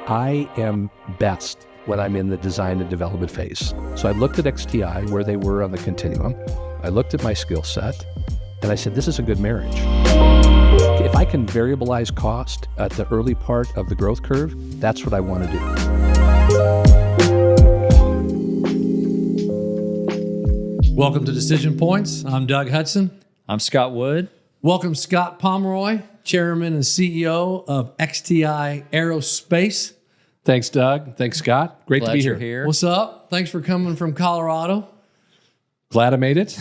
I am best when I'm in the design and development phase. So I looked at XTI, where they were on the continuum. I looked at my skill set, and I said, this is a good marriage. If I can variabilize cost at the early part of the growth curve, that's what I want to do. Welcome to Decision Points. I'm Doug Hudson. I'm Scott Wood. Welcome Scott Pomeroy, Chairman and CEO of XTI Aerospace. Thanks, Doug. Thanks, Scott. Great to be Glad you're here. What's up? Thanks for coming from Colorado. Glad I made it.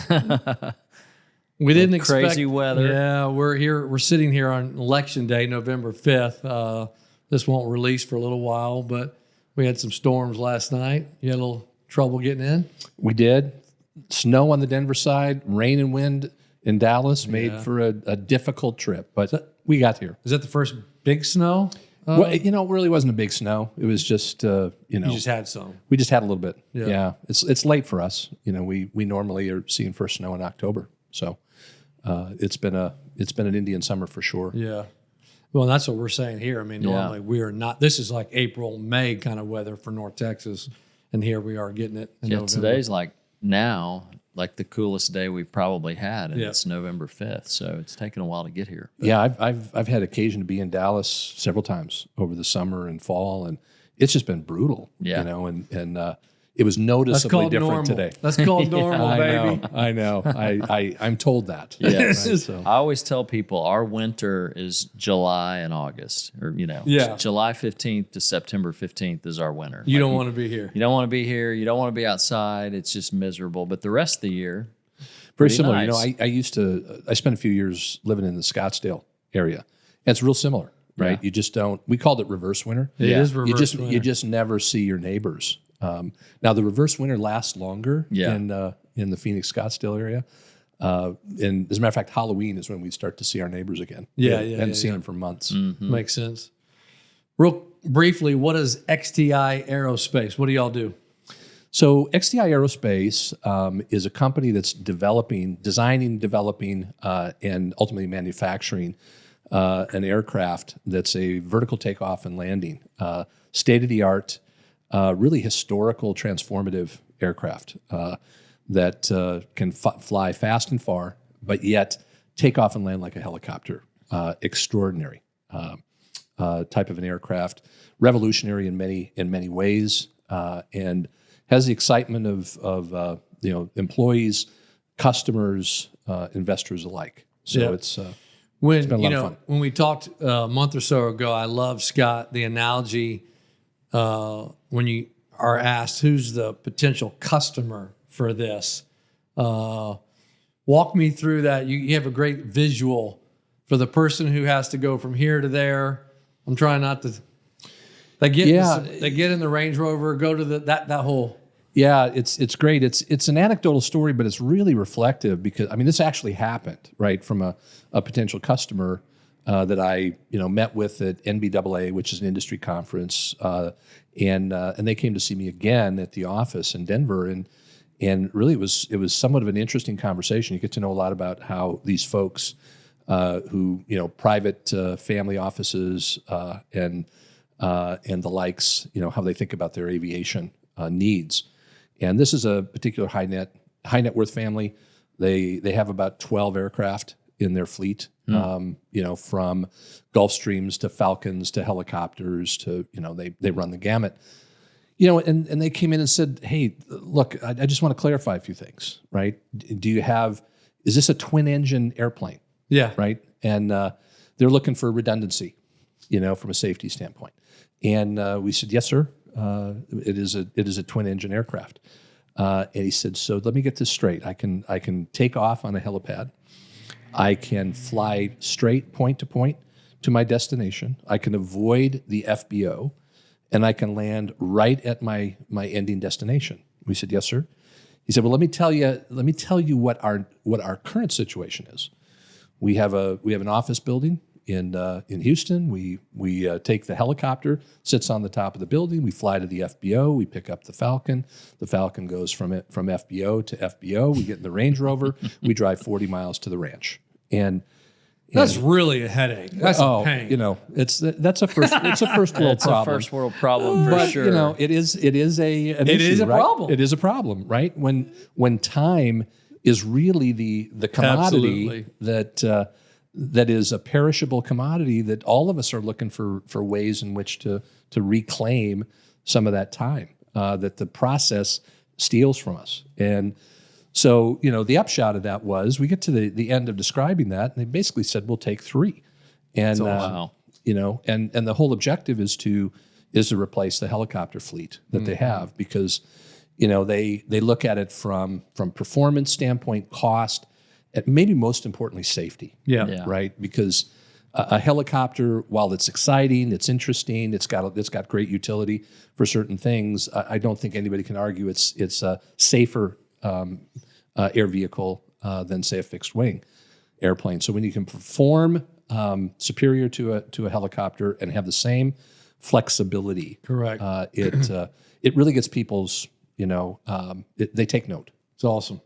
We didn't expect crazy weather. Yeah, we're here. We're sitting here on Election Day, November 5th. This won't release for a little while, but we had some storms last night. You had a little trouble getting in? We did. Snow on the Denver side, rain and wind in Dallas made for a difficult trip, but we got here. Is that the first big snow? Well, it really wasn't a big snow. It was just, You just had some. we just had a little bit. Yeah. Yeah. It's late for us. We normally are seeing first snow in October. So it's been an Indian summer for sure. Yeah. Well, that's what we're saying here. I mean, normally we are not. This is like April, May kind of weather for North Texas, and here we are getting it in November. Today's like the coolest day we've probably had, and it's November 5th, so it's taken a while to get here. Yeah, I've had occasion to be in Dallas several times over the summer and fall, and it's just been brutal. Yeah. And it was noticeably different today. That's called normal, baby. I know. I'm told that. Yes. Right, so. I always tell people our winter is July and August, or July 15th to September 15th is our winter. You don't want to be here. You don't want to be here. You don't want to be outside. It's just miserable. But the rest of the year, Very similar. nice. I spent a few years living in the Scottsdale area. And it's real similar, right? Yeah. You just don't. We called it reverse winter. It is reverse winter. You just never see your neighbors. Now the reverse winter lasts longer in the Phoenix Scottsdale area. And as a matter of fact, Halloween is when we start to see our neighbors again. Hadn't seen them for months. Mm-hmm. Makes sense. Real briefly, what is XTI Aerospace? What do y'all do? So XTI Aerospace is a company that's designing, developing, and ultimately manufacturing an aircraft that's a vertical takeoff and landing, state-of-the-art, really historical, transformative aircraft that can fly fast and far, but yet take off and land like a helicopter. Extraordinary type of an aircraft, revolutionary in many ways, and has the excitement of employees, customers, investors alike. So it's been a lot of fun. When we talked a month or so ago, I love, Scott, the analogy when you are asked who's the potential customer for this. Walk me through that. You have a great visual for the person who has to go from here to there. I'm trying not to. They get in the Range Rover, go to that whole. Yeah, it's great. It's an anecdotal story, but it's really reflective because this actually happened, right, from a potential customer that I met with at NBAA, which is an industry conference, and they came to see me again at the office in Denver, and really it was somewhat of an interesting conversation. You get to know a lot about how these folks who private family offices and the likes, how they think about their aviation needs. And this is a particular high net worth family. They have about 12 aircraft in their fleet, from Gulfstreams to Falcons to helicopters to, they run the gamut. And they came in and said, hey, look, I just want to clarify a few things, right? Is this a twin engine airplane? Yeah. Right? And they're looking for redundancy, from a safety standpoint. And we said, yes, sir. It is a twin engine aircraft. And he said, so let me get this straight. I can take off on a helipad. I can fly straight point to point to my destination. I can avoid the FBO, and I can land right at my ending destination. We said, yes, sir. He said, well, let me tell you what our current situation is. We have an office building in Houston. We take the helicopter, sits on the top of the building. We fly to the FBO. We pick up the Falcon. The Falcon goes from FBO to FBO. We get in the Range Rover. We drive 40 miles to the ranch. And That's really a headache. That's a pain. That's a first world It's problem. a first world problem for But sure. it is an issue, a right? problem. It is a problem, right? When time is really the commodity that is a perishable commodity that all of us are looking for ways in which to reclaim some of that time that the process steals from us. And so, the upshot of that was we get to the end of describing that, and they basically said, we'll take 3. And, Wow. And the whole objective is to replace the helicopter fleet that they have, because, they look at it from performance standpoint, cost, and maybe most importantly, safety. Yeah. Right. Because a helicopter, while it's exciting, it's interesting, it's got great utility for certain things, I don't think anybody can argue it's a safer air vehicle than, say, a fixed wing airplane. So when you can perform superior to a helicopter and have the same flexibility, Correct. It really gets people's, they take note. It's awesome.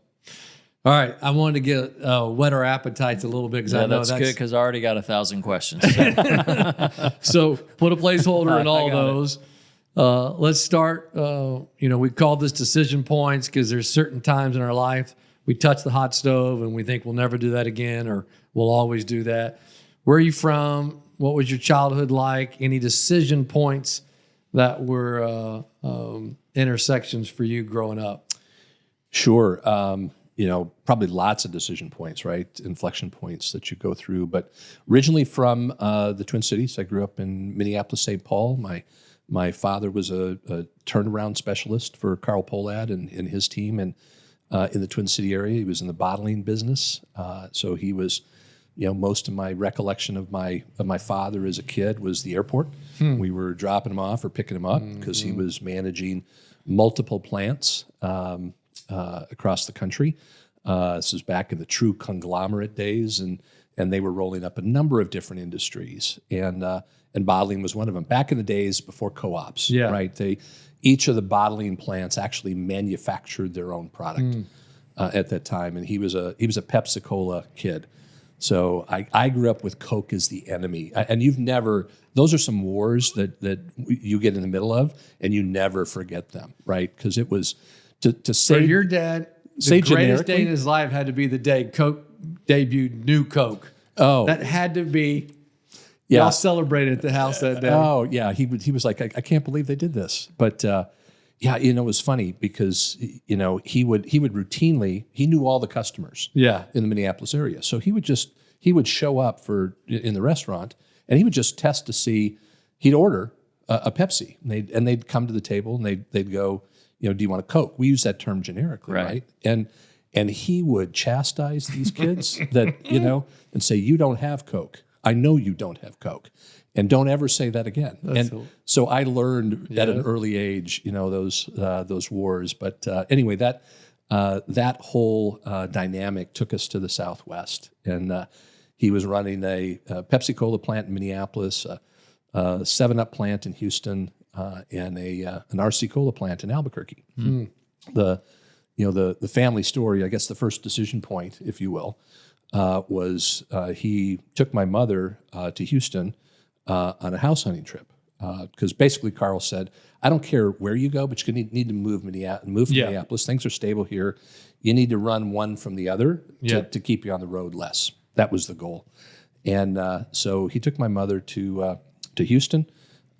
All right, I wanted to get whet our appetites a little bit because I know that's good because I already got 1,000 questions. So. So put a placeholder in all those. Let's start. We call this decision points because there's certain times in our life we touch the hot stove and we think we'll never do that again, or we'll always do that. Where are you from? What was your childhood like? Any decision points that were intersections for you growing up? Sure. Probably lots of decision points, right? Inflection points that you go through. But originally from the Twin Cities, I grew up in Minneapolis, St. Paul. My father was a turnaround specialist for Carl Pohlad and his team, and in the Twin City area, he was in the bottling business. So he was, most of my recollection of my father as a kid was the airport. We were dropping him off or picking him up because he was managing multiple plants across the country. This was back in the true conglomerate days, and they were rolling up a number of different industries, and bottling was one of them. Back in the days before co-ops, right? Each of the bottling plants actually manufactured their own product at that time, and he was a Pepsi-Cola kid. So I grew up with Coke as the enemy, and those are some wars that you get in the middle of, and you never forget them, right? Because it was to say For your dad, the greatest day in his life had to be the day Coke debuted New Coke. Oh, that had to be. Yeah, y'all celebrated at the house that day. Oh yeah, he was like, I can't believe they did this. But it was funny because he would routinely, he knew all the customers in the Minneapolis area, so he would show up in the restaurant and he would just test to see. He'd order a Pepsi and they'd come to the table and they'd go, do you want a Coke? We use that term generically, right? And he would chastise these kids that and say, you don't have Coke. I know you don't have Coke, and don't ever say that again. So I learned at an early age, those wars. But anyway, that whole dynamic took us to the Southwest, and he was running a Pepsi-Cola plant in Minneapolis, a 7-Up plant in Houston, and an RC Cola plant in Albuquerque. The family story, I guess, the first decision point, if you will. Was he took my mother to Houston on a house hunting trip because basically Carl said, I don't care where you go, but you need to move from Minneapolis. Things are stable here. You need to run one from the other to keep you on the road less. That was the goal. And so he took my mother to Houston,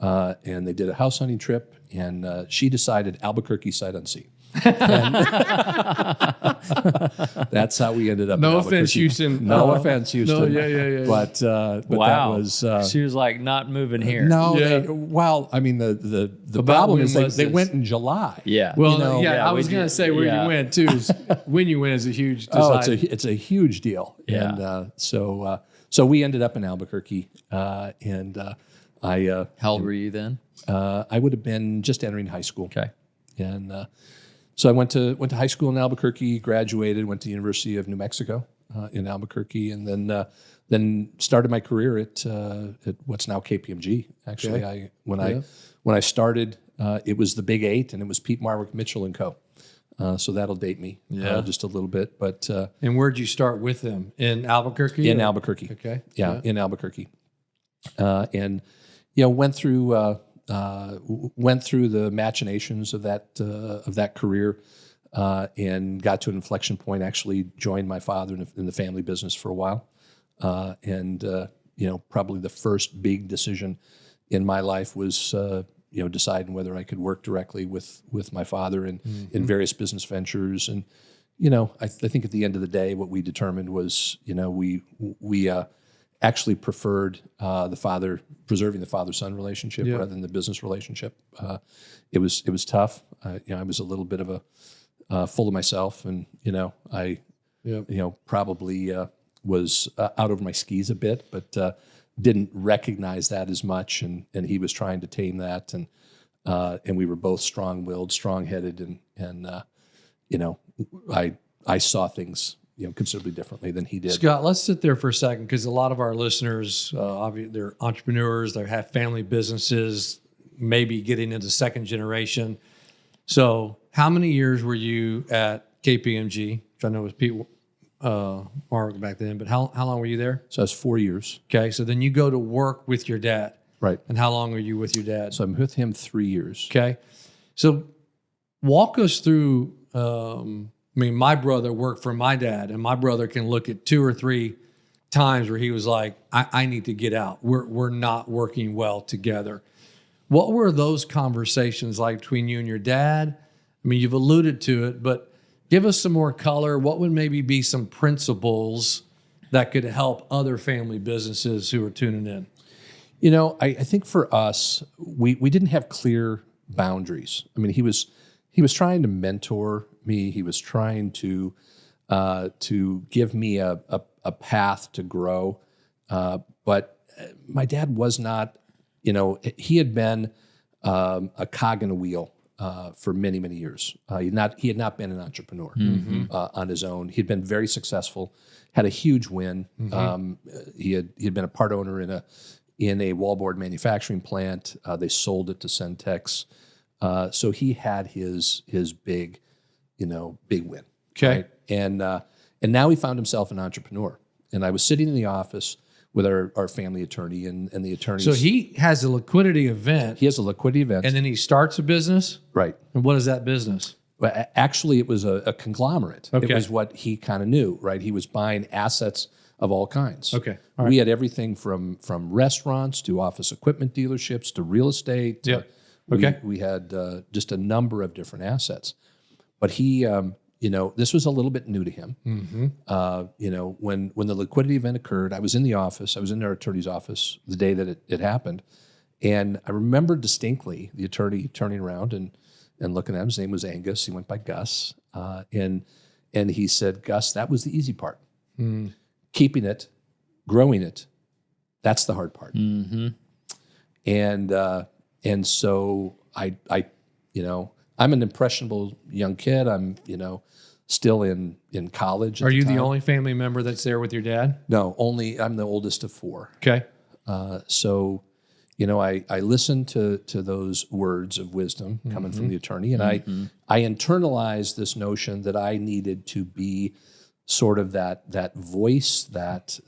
and they did a house hunting trip, and she decided Albuquerque sight unseen. That's how we ended up. No offense, Houston. No offense, Houston. No, yeah. But wow, that was. She was like, not moving here. No, the problem is they went in July. Yeah. Well, I was going to say where you went too. When you went is a huge. It's a huge deal. Yeah. And so we ended up in Albuquerque, and I. How old were you then? I would have been just entering high school. Okay. And so I went to high school in Albuquerque, graduated, went to the University of New Mexico in Albuquerque, and then started my career at what's now KPMG. Actually, when I started, it was the Big 8, and it was Pete Marwick, Mitchell and Co. So that'll date me just a little bit. But and where'd you start with them? In Albuquerque? In Albuquerque. Okay. Yeah, in Albuquerque. And went through the machinations of that career, and got to an inflection point. Actually, joined my father in the family business for a while, and probably the first big decision in my life was deciding whether I could work directly with my father in various business ventures. And I think at the end of the day, what we determined was we actually preferred preserving the father-son relationship rather than the business relationship. It was tough. I was a little bit of a full of myself, and I probably was out over my skis a bit, but didn't recognize that as much, and he was trying to tame that, and we were both strong-willed, strong-headed, and I saw things considerably differently than he did. Scott, let's sit there for a second, because a lot of our listeners, obviously, they're entrepreneurs, they have family businesses, maybe getting into second generation. So, how many years were you at KPMG? Which I know was Pete Mark back then, but how long were you there? So I was 4 years. Okay, so then you go to work with your dad. Right. And how long were you with your dad? So I'm with him 3 years. Okay. So walk us through, my brother worked for my dad, and my brother can look at 2 or 3 times where he was like, I need to get out. We're not working well together. What were those conversations like between you and your dad? You've alluded to it, but give us some more color. What would maybe be some principles that could help other family businesses who are tuning in? I think for us, we didn't have clear boundaries. He was trying to mentor me. He was trying to give me a path to grow. But my dad was not, he had been a cog in a wheel for many, many years. He had not been an entrepreneur on his own. He'd been very successful, had a huge win. He had been a part owner in a wallboard manufacturing plant. They sold it to Centex. So he had his big win. Okay. Right? And now he found himself an entrepreneur. And I was sitting in the office with our family attorney and the attorney. So he has a liquidity event. He has a liquidity event. And then he starts a business? Right. And what is that business? Well, actually, it was a conglomerate. Okay. It was what he kind of knew, right? He was buying assets of all kinds. Okay. All right. We had everything from restaurants to office equipment dealerships to real estate. Yeah. Okay. We had just a number of different assets. But he, this was a little bit new to him. When the liquidity event occurred, I was in the office. I was in our attorney's office the day that it happened. And I remember distinctly the attorney turning around and looking at him. His name was Angus. He went by Gus. And he said, "Gus, that was the easy part. Keeping it, growing it, that's the hard part." And so I'm an impressionable young kid. I'm, still in college. Are you the only family member that's there with your dad? No, I'm the oldest of 4. Okay. So, I listened to those words of wisdom coming from the attorney, and I internalized this notion that I needed to be sort of that voice that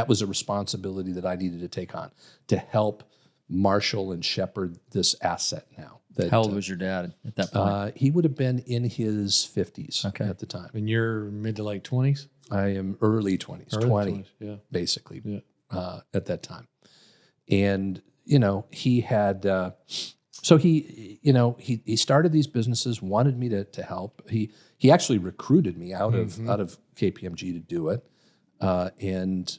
was a responsibility that I needed to take on to help marshal and shepherd this asset now. How old was your dad at that point? He would have been in his 50s at the time. And you're mid to late 20s? I am early 20s, 20, basically, at that time. And, he had, so he started these businesses, wanted me to help. He actually recruited me out of KPMG to do it. And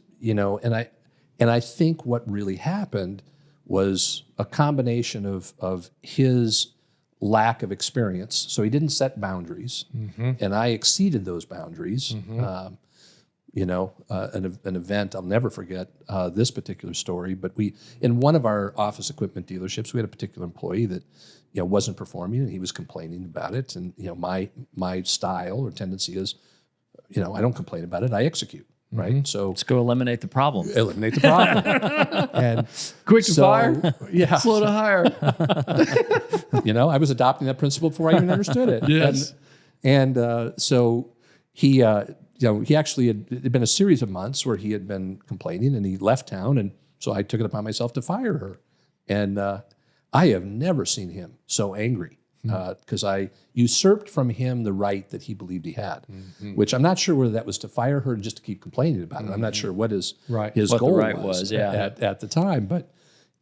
I think what really happened was a combination of his lack of experience. So he didn't set boundaries, and I exceeded those boundaries. An event, I'll never forget this particular story, but in one of our office equipment dealerships, we had a particular employee that wasn't performing, and he was complaining about it. And my style or tendency is, I don't complain about it, I execute. Right. So let's go eliminate the problem. Eliminate the problem. And quick to fire. Yeah. Slow to hire. I was adopting that principle before I even understood it. Yes. And so he he actually it'd been a series of months where he had been complaining, and he left town, and so I took it upon myself to fire her. And I have never seen him so angry because I usurped from him the right that he believed he had, which I'm not sure whether that was to fire her or just to keep complaining about it. I'm not sure what his goal was at the time, but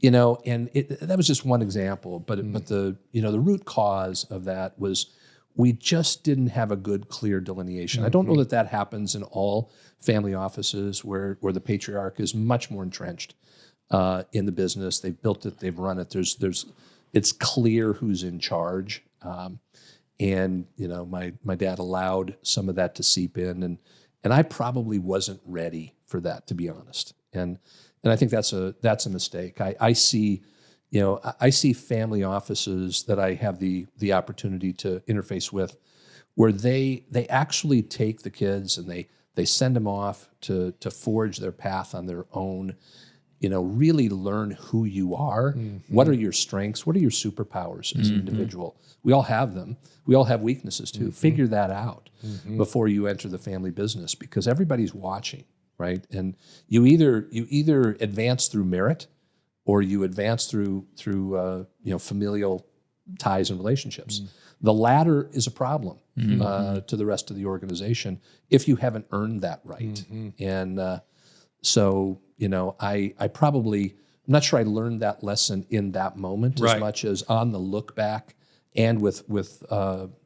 and that was just one example. But the the root cause of that was we just didn't have a good, clear delineation. I don't know that happens in all family offices where the patriarch is much more entrenched in the business. They've built it, they've run it. It's clear who's in charge. And my dad allowed some of that to seep in, and I probably wasn't ready for that, to be honest. And I think that's a mistake. I see I see family offices that I have the opportunity to interface with, where they actually take the kids and they send them off to forge their path on their own. Really learn who you are. What are your strengths? What are your superpowers as an individual? We all have them. We all have weaknesses too. Figure that out before you enter the family business, because everybody's watching, right? And you either advance through merit, or you advance through familial ties and relationships. The latter is a problem to the rest of the organization if you haven't earned that right. And so I probably, I'm not sure I learned that lesson in that moment as much as on the look back and with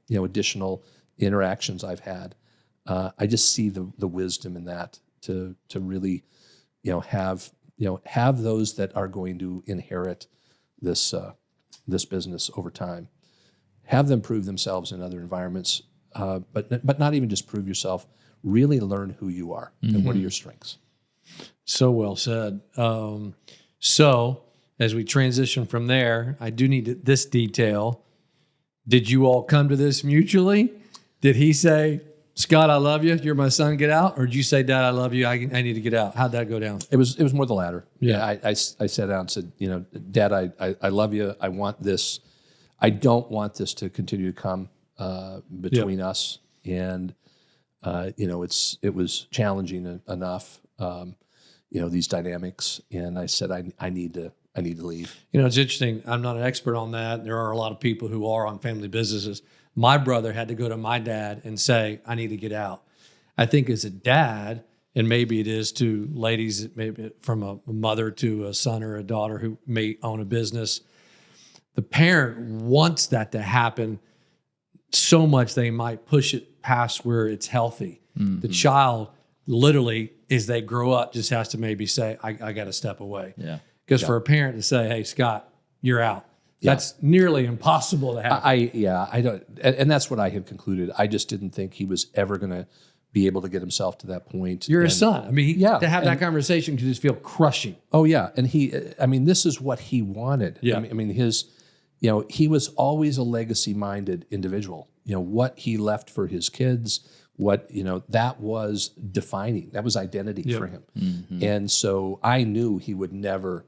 additional interactions I've had. I just see the wisdom in that to really have those that are going to inherit this business over time. Have them prove themselves in other environments, but not even just prove yourself. Really learn who you are and what are your strengths. So well said. So as we transition from there, I do need this detail. Did you all come to this mutually? Did he say, Scott, I love you, you're my son, get out? Or did you say, Dad, I love you, I need to get out? How'd that go down? It was more the latter. Yeah. I sat down and said, Dad, I love you. I want this. I don't want this to continue to come between us. And it was challenging enough. These dynamics, and I said I need to leave. It's interesting. I'm not an expert on that. There are a lot of people who are on family businesses. My brother had to go to my dad and say, I need to get out. I think as a dad, and maybe it is to ladies, maybe from a mother to a son or a daughter who may own a business, the parent wants that to happen so much they might push it past where it's healthy. The child literally, as they grow up, just has to maybe say, I got to step away. Yeah. Because for a parent to say, hey, Scott, you're out, that's nearly impossible to happen. I don't, and that's what I had concluded. I just didn't think he was ever going to be able to get himself to that point. You're a son. I mean, to have that conversation could just feel crushing. Oh yeah, and this is what he wanted. Yeah. He was always a legacy-minded individual. What he left for his kids, that was defining. That was identity for him. And so I knew he would never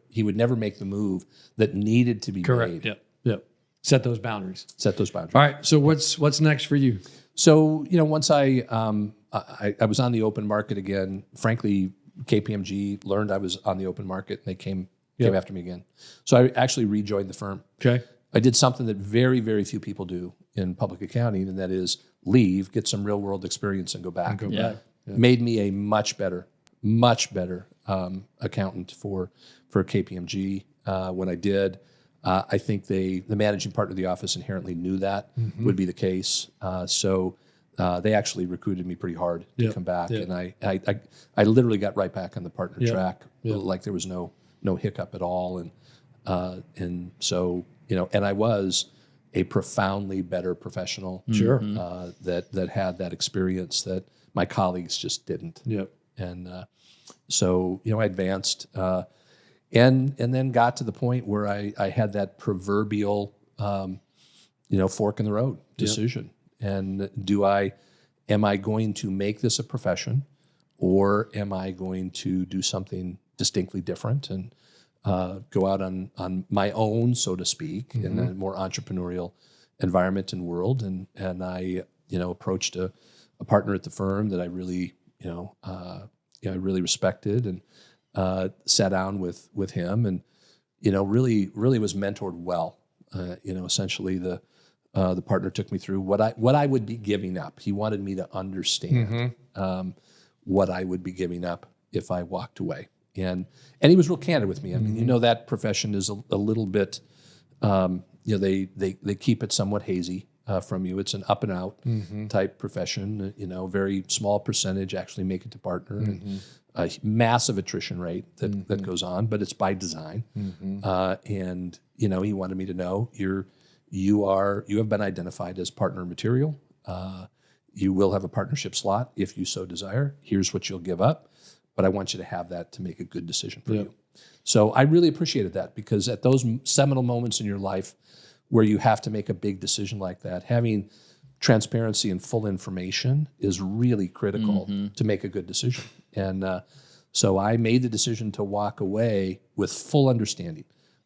make the move that needed to be made. Yep. Set those boundaries. All right. So what's next for you? So, once I was on the open market again, frankly, KPMG learned I was on the open market and they came after me again. So I actually rejoined the firm. Okay. I did something that very, very few people do in public accounting, and that is leave, get some real world experience, and go back. Made me a much better accountant for KPMG when I did. I think the managing partner of the office inherently knew that would be the case. So they actually recruited me pretty hard to come back, and I literally got right back on the partner track, like there was no hiccup at all, and so and I was a profoundly better professional. Sure. That had that experience that my colleagues just didn't. Yep. And so I advanced, and then got to the point where I had that proverbial fork in the road decision. And am I going to make this a profession, or am I going to do something distinctly different and go out on my own, so to speak, in a more entrepreneurial environment and world? And approached a partner at the firm that I really, I really respected, and sat down with him, and really was mentored well. Essentially the partner took me through what I would be giving up. He wanted me to understand what I would be giving up if I walked away, and he was real candid with me. I mean, that profession is a little bit, they keep it somewhat hazy from you. It's an up and out type profession. Very small percentage actually make it to partner, and a massive attrition rate that goes on, but it's by design. And he wanted me to know you have been identified as partner material. You will have a partnership slot if you so desire. Here's what you'll give up, but I want you to have that to make a good decision for you. So I really appreciated that, because at those seminal moments in your life where you have to make a big decision like that, having transparency and full information is really critical to make a good decision. And so I made the decision to walk away with full understanding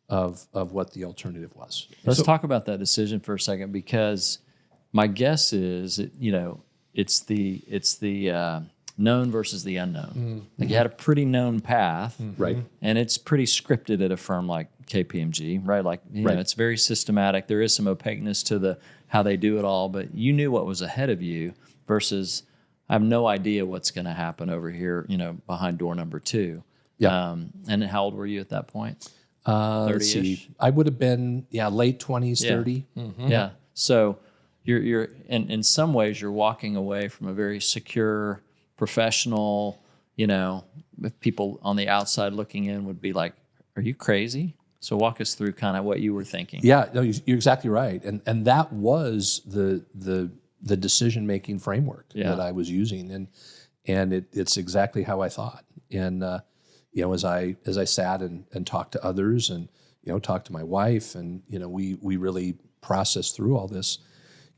of what the alternative was. Let's talk about that decision for a second, because my guess is, it's the known versus the unknown. Like, you had a pretty known path, right? And it's pretty scripted at a firm like KPMG, right? Like, it's very systematic. There is some opaqueness to how they do it all, but you knew what was ahead of you, versus I have no idea what's going to happen over here, behind door number 2. Yeah. And how old were you at that point? 30-ish? I would have been, late 20s, 30. Yeah. So you're in some ways you're walking away from a very secure, professional, if people on the outside looking in would be like, are you crazy? So walk us through kind of what you were thinking. Yeah, no, you're exactly right. And that was the decision-making framework that I was using. And it's exactly how I thought. And, as I sat and talked to others, and, talked to my wife, and, we really processed through all this.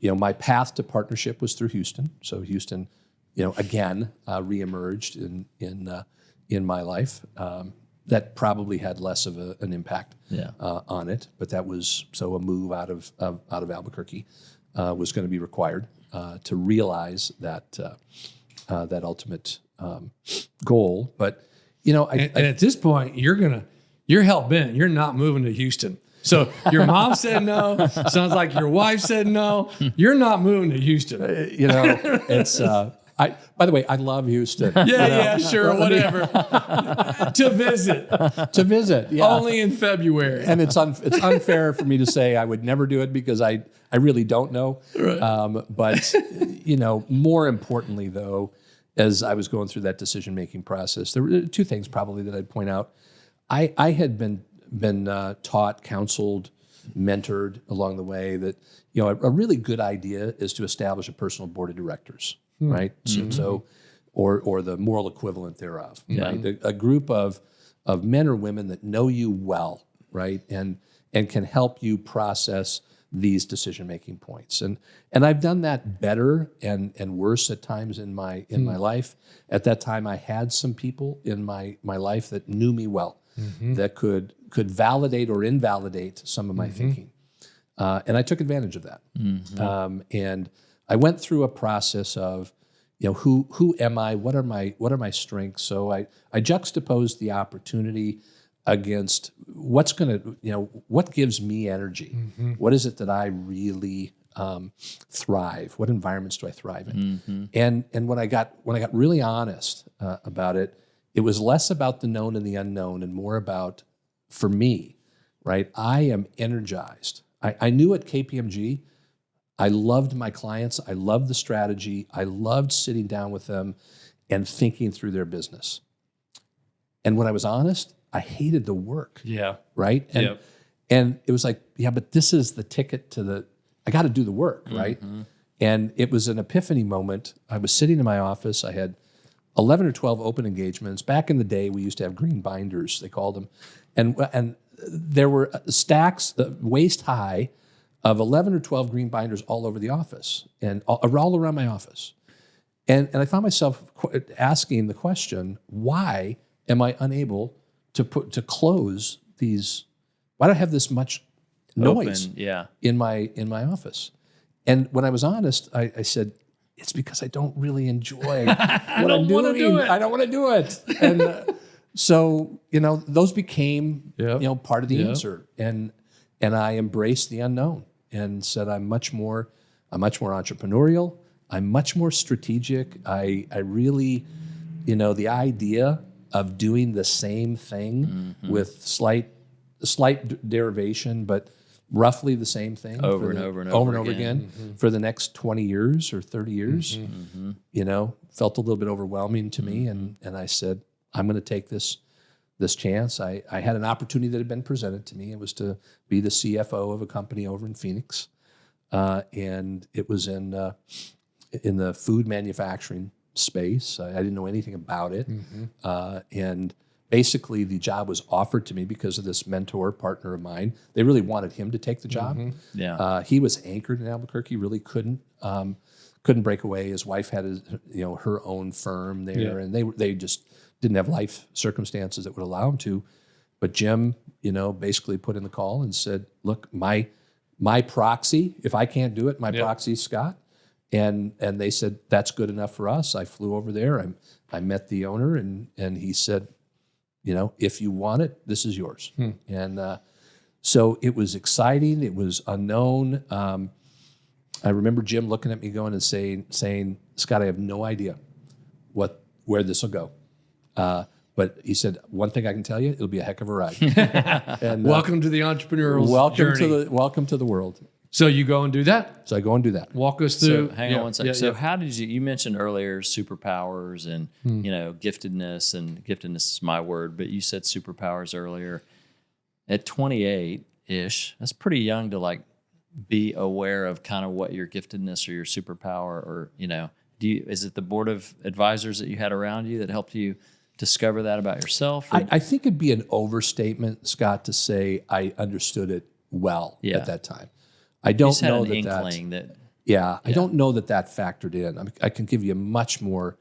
My path to partnership was through Houston. So Houston, again, reemerged in my life. That probably had less of an impact on it, but that was a move out of Albuquerque was going to be required to realize that ultimate goal. But and at this point, you're hell bent. You're not moving to Houston. So your mom said no. Sounds like your wife said no. You're not moving to Houston. It's. By the way, I love Houston. Yeah, sure, whatever. To visit. Yeah. Only in February. And it's unfair for me to say I would never do it, because I really don't know. Right. But more importantly, though, as I was going through that decision-making process, there were 2 things probably that I'd point out. I had been taught, counseled, mentored along the way that a really good idea is to establish a personal board of directors, right? So or the moral equivalent thereof, right? A group of men or women that know you well, right, and can help you process these decision-making points. And I've done that better and worse at times in my life. At that time, I had some people in my life that knew me well, that could validate or invalidate some of my thinking. And I took advantage of that. And I went through a process of, who am I? What are my strengths? So I juxtaposed the opportunity against what gives me energy? What is it that I really thrive? What environments do I thrive in? And when I got really honest about it, it was less about the known and the unknown and more about, for me, right? I am energized. I knew at KPMG, I loved my clients. I loved the strategy. I loved sitting down with them and thinking through their business. And when I was honest, I hated the work. Yeah. Right? And it was like, but this is the ticket to I got to do the work, right? And it was an epiphany moment. I was sitting in my office. I had 11 or 12 open engagements. Back in the day, we used to have green binders, they called them. And there were stacks waist high of 11 or 12 green binders all over the office and all around my office. And I found myself asking the question, why am I unable to close these? Why do I have this much noise in my office? And when I was honest, I said, it's because I don't really enjoy what I'm wanna doing. do it. I don't want to do it. And so, those became, Yep. part of the Yep. answer. And I embraced the unknown and said, I'm much more entrepreneurial. I'm much more strategic. I really, the idea of doing the same thing with slight derivation, but roughly the same thing Over and over again for the next 20 years or 30 years, felt a little bit overwhelming to me. And I said, I'm going to take this chance. I had an opportunity that had been presented to me. It was to be the CFO of a company over in Phoenix. And it was in the food manufacturing space. I didn't know anything about it. And basically the job was offered to me because of this mentor partner of mine. They really wanted him to take the job. He was anchored in Albuquerque, really couldn't break away. His wife had her own firm there, and they just didn't have life circumstances that would allow him to. But Jim, basically put in the call and said, look, my proxy, if I can't do it, my proxy is Scott. And they said, that's good enough for us. I flew over there. I met the owner, and he said, if you want it, this is yours. And so it was exciting. It was unknown. I remember Jim looking at me going and saying, Scott, I have no idea where this will go. But he said, one thing I can tell you, it'll be a heck of a ride. And Welcome to the entrepreneurial journey. Welcome to the world. So you go and do that? So I go and do that. Walk us through. So hang on one second. So how did you mentioned earlier superpowers and, giftedness, and giftedness is my word, but you said superpowers earlier. At 28-ish, that's pretty young to be aware of kind of what your giftedness or your superpower, or, is it the board of advisors that you had around you that helped you discover that about yourself? I think it'd be an overstatement, Scott, to say I understood it well at that time. I don't know that. I don't know that factored in. I can give you a much more,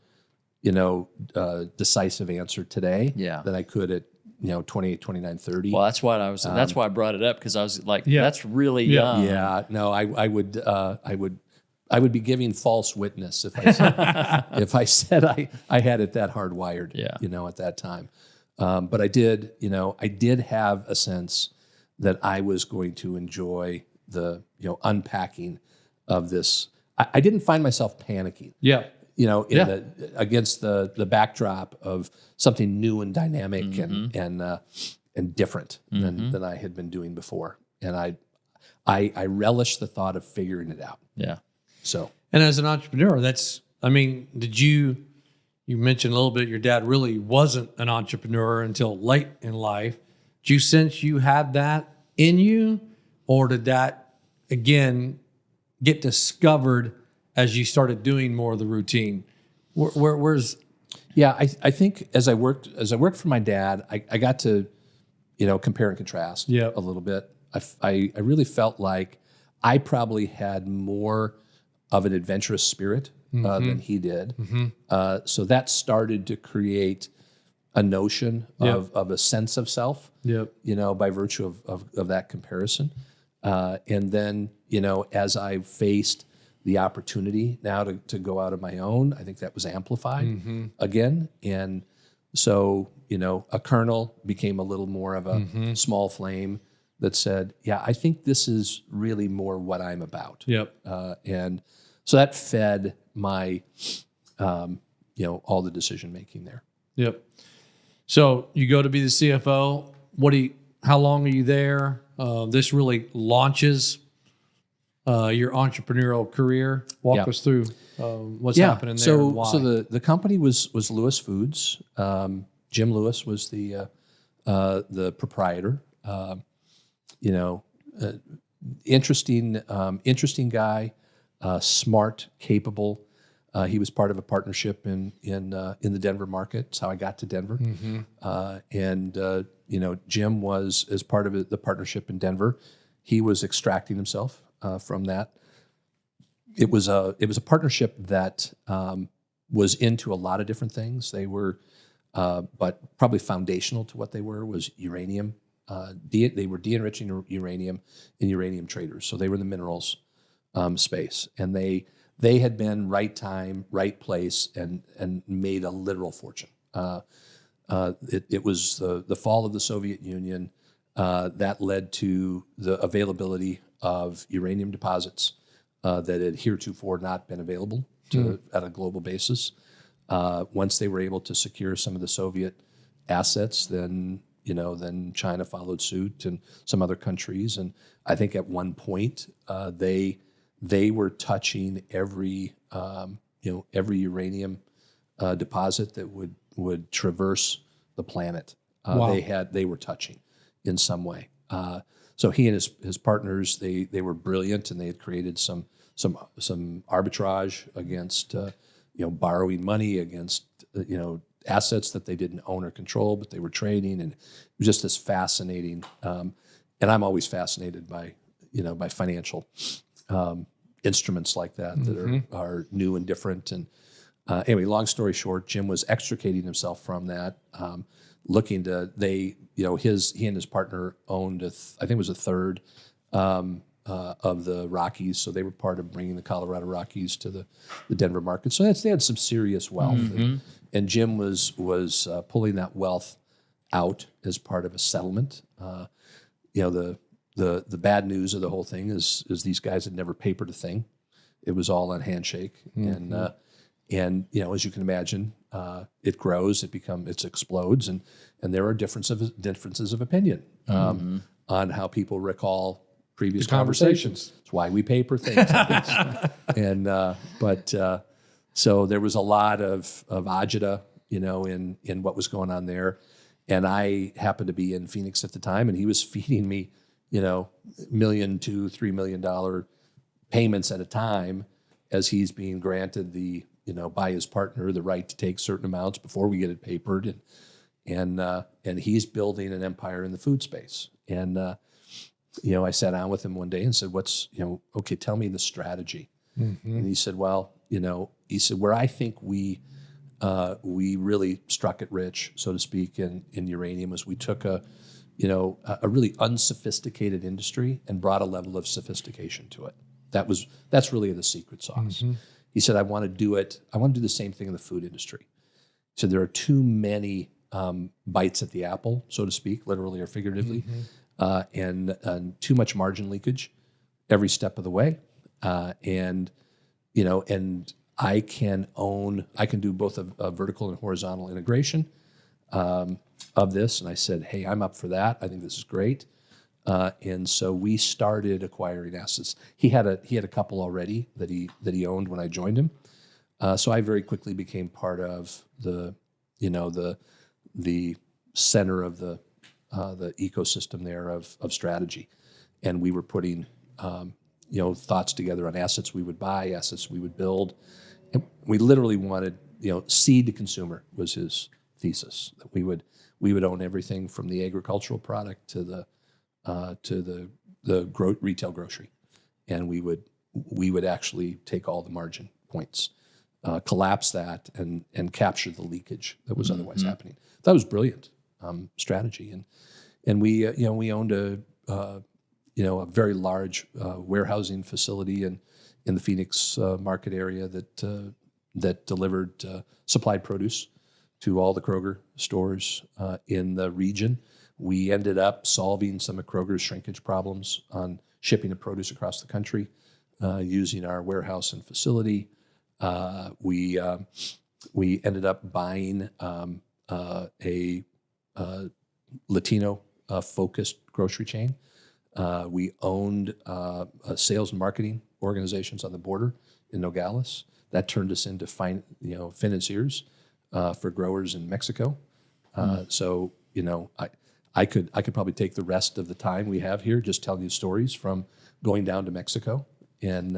decisive answer today than I could at 28, 29, 30. Well, that's what I was. That's why I brought it up, because I was like, that's really young. Yeah, no, I would be giving false witness if I said, I had it that hardwired. At that time. But I did. I did have a sense that I was going to enjoy the unpacking of this. I didn't find myself panicking. Against the backdrop of something new and dynamic and different than I had been doing before. And I relish the thought of figuring it out. So, and as an entrepreneur, did you mentioned a little bit your dad really wasn't an entrepreneur until late in life. Did you sense you had that in you, or did that again get discovered as you started doing more of the routine? Where's I think as I worked for my dad, I got to compare and contrast a little bit. I really felt like I probably had more of an adventurous spirit than he did. So that started to create a notion of a sense of self, by virtue of that comparison. And then, as I faced the opportunity now to go out on my own, I think that was amplified again. And so, a kernel became a little more of a small flame that said, I think this is really more what I'm about. And so that fed my, all the decision making there. So you go to be the CFO. How long are you there? This really launches your entrepreneurial career. Walk us through what's happening there. And why. So the company was Lewis Foods. Jim Lewis was the proprietor. Interesting guy, smart, capable. He was part of a partnership in the Denver market. That's how I got to Denver. Jim was, as part of the partnership in Denver, he was extracting himself from that. It was a partnership that was into a lot of different things. They were, but probably foundational to what they were was uranium. They were de-enriching uranium and uranium traders. So they were in the minerals space, and they had been right time, right place, and made a literal fortune. It was the fall of the Soviet Union that led to the availability of uranium deposits that had heretofore not been available at a global basis. Once they were able to secure some of the Soviet assets, then China followed suit and some other countries. And I think at one point they were touching every uranium deposit that would traverse the planet. Wow. They were touching in some way. So he and his partners, they were brilliant, and they had created some arbitrage against borrowing money against assets that they didn't own or control, but they were trading, and it was just this fascinating. And I'm always fascinated by financial instruments like that are new and different. And anyway, long story short, Jim was extricating himself from that, looking to he and his partner owned I think it was a third of the Rockies, so they were part of bringing the Colorado Rockies to the Denver market. So they had some serious wealth, and Jim was pulling that wealth out as part of a settlement. The bad news of the whole thing is these guys had never papered a thing. It was all on handshake, and as you can imagine, it grows, it explodes, and there are differences of opinion on how people recall previous conversations. It's why we paper things. So there was a lot of agita, in what was going on there. And I happened to be in Phoenix at the time, and he was feeding me, $1 million to $3 million payments at a time, as he's being granted by his partner the right to take certain amounts before we get it papered, and he's building an empire in the food space. And I sat down with him one day and said, okay, tell me the strategy. And he said, where I think we really struck it rich, so to speak, in uranium, was we took a really unsophisticated industry and brought a level of sophistication to it. That's really the secret sauce. He said, I want to do the same thing in the food industry. He said, there are too many bites at the apple, so to speak, literally or figuratively, and too much margin leakage every step of the way. And I can do both a vertical and horizontal integration of this. And I said, hey, I'm up for that. I think this is great. And so we started acquiring assets. He had a couple already that he owned when I joined him. So I very quickly became part of the center of the ecosystem there of strategy, and we were putting thoughts together on assets we would buy, assets we would build, and we literally wanted seed to consumer was his thesis, that we would own everything from the agricultural product to the retail grocery, and we would actually take all the margin points, collapse that, and capture the leakage that was otherwise happening. That was brilliant strategy, and we owned a very large warehousing facility in the Phoenix market area that delivered supplied produce to all the Kroger stores in the region. We ended up solving some of Kroger's shrinkage problems on shipping of produce across the country using our warehouse and facility. We ended up buying a Latino focused grocery chain. We owned sales and marketing organizations on the border in Nogales. That turned us into financiers for growers in Mexico. So I could probably take the rest of the time we have here just telling you stories from going down to Mexico and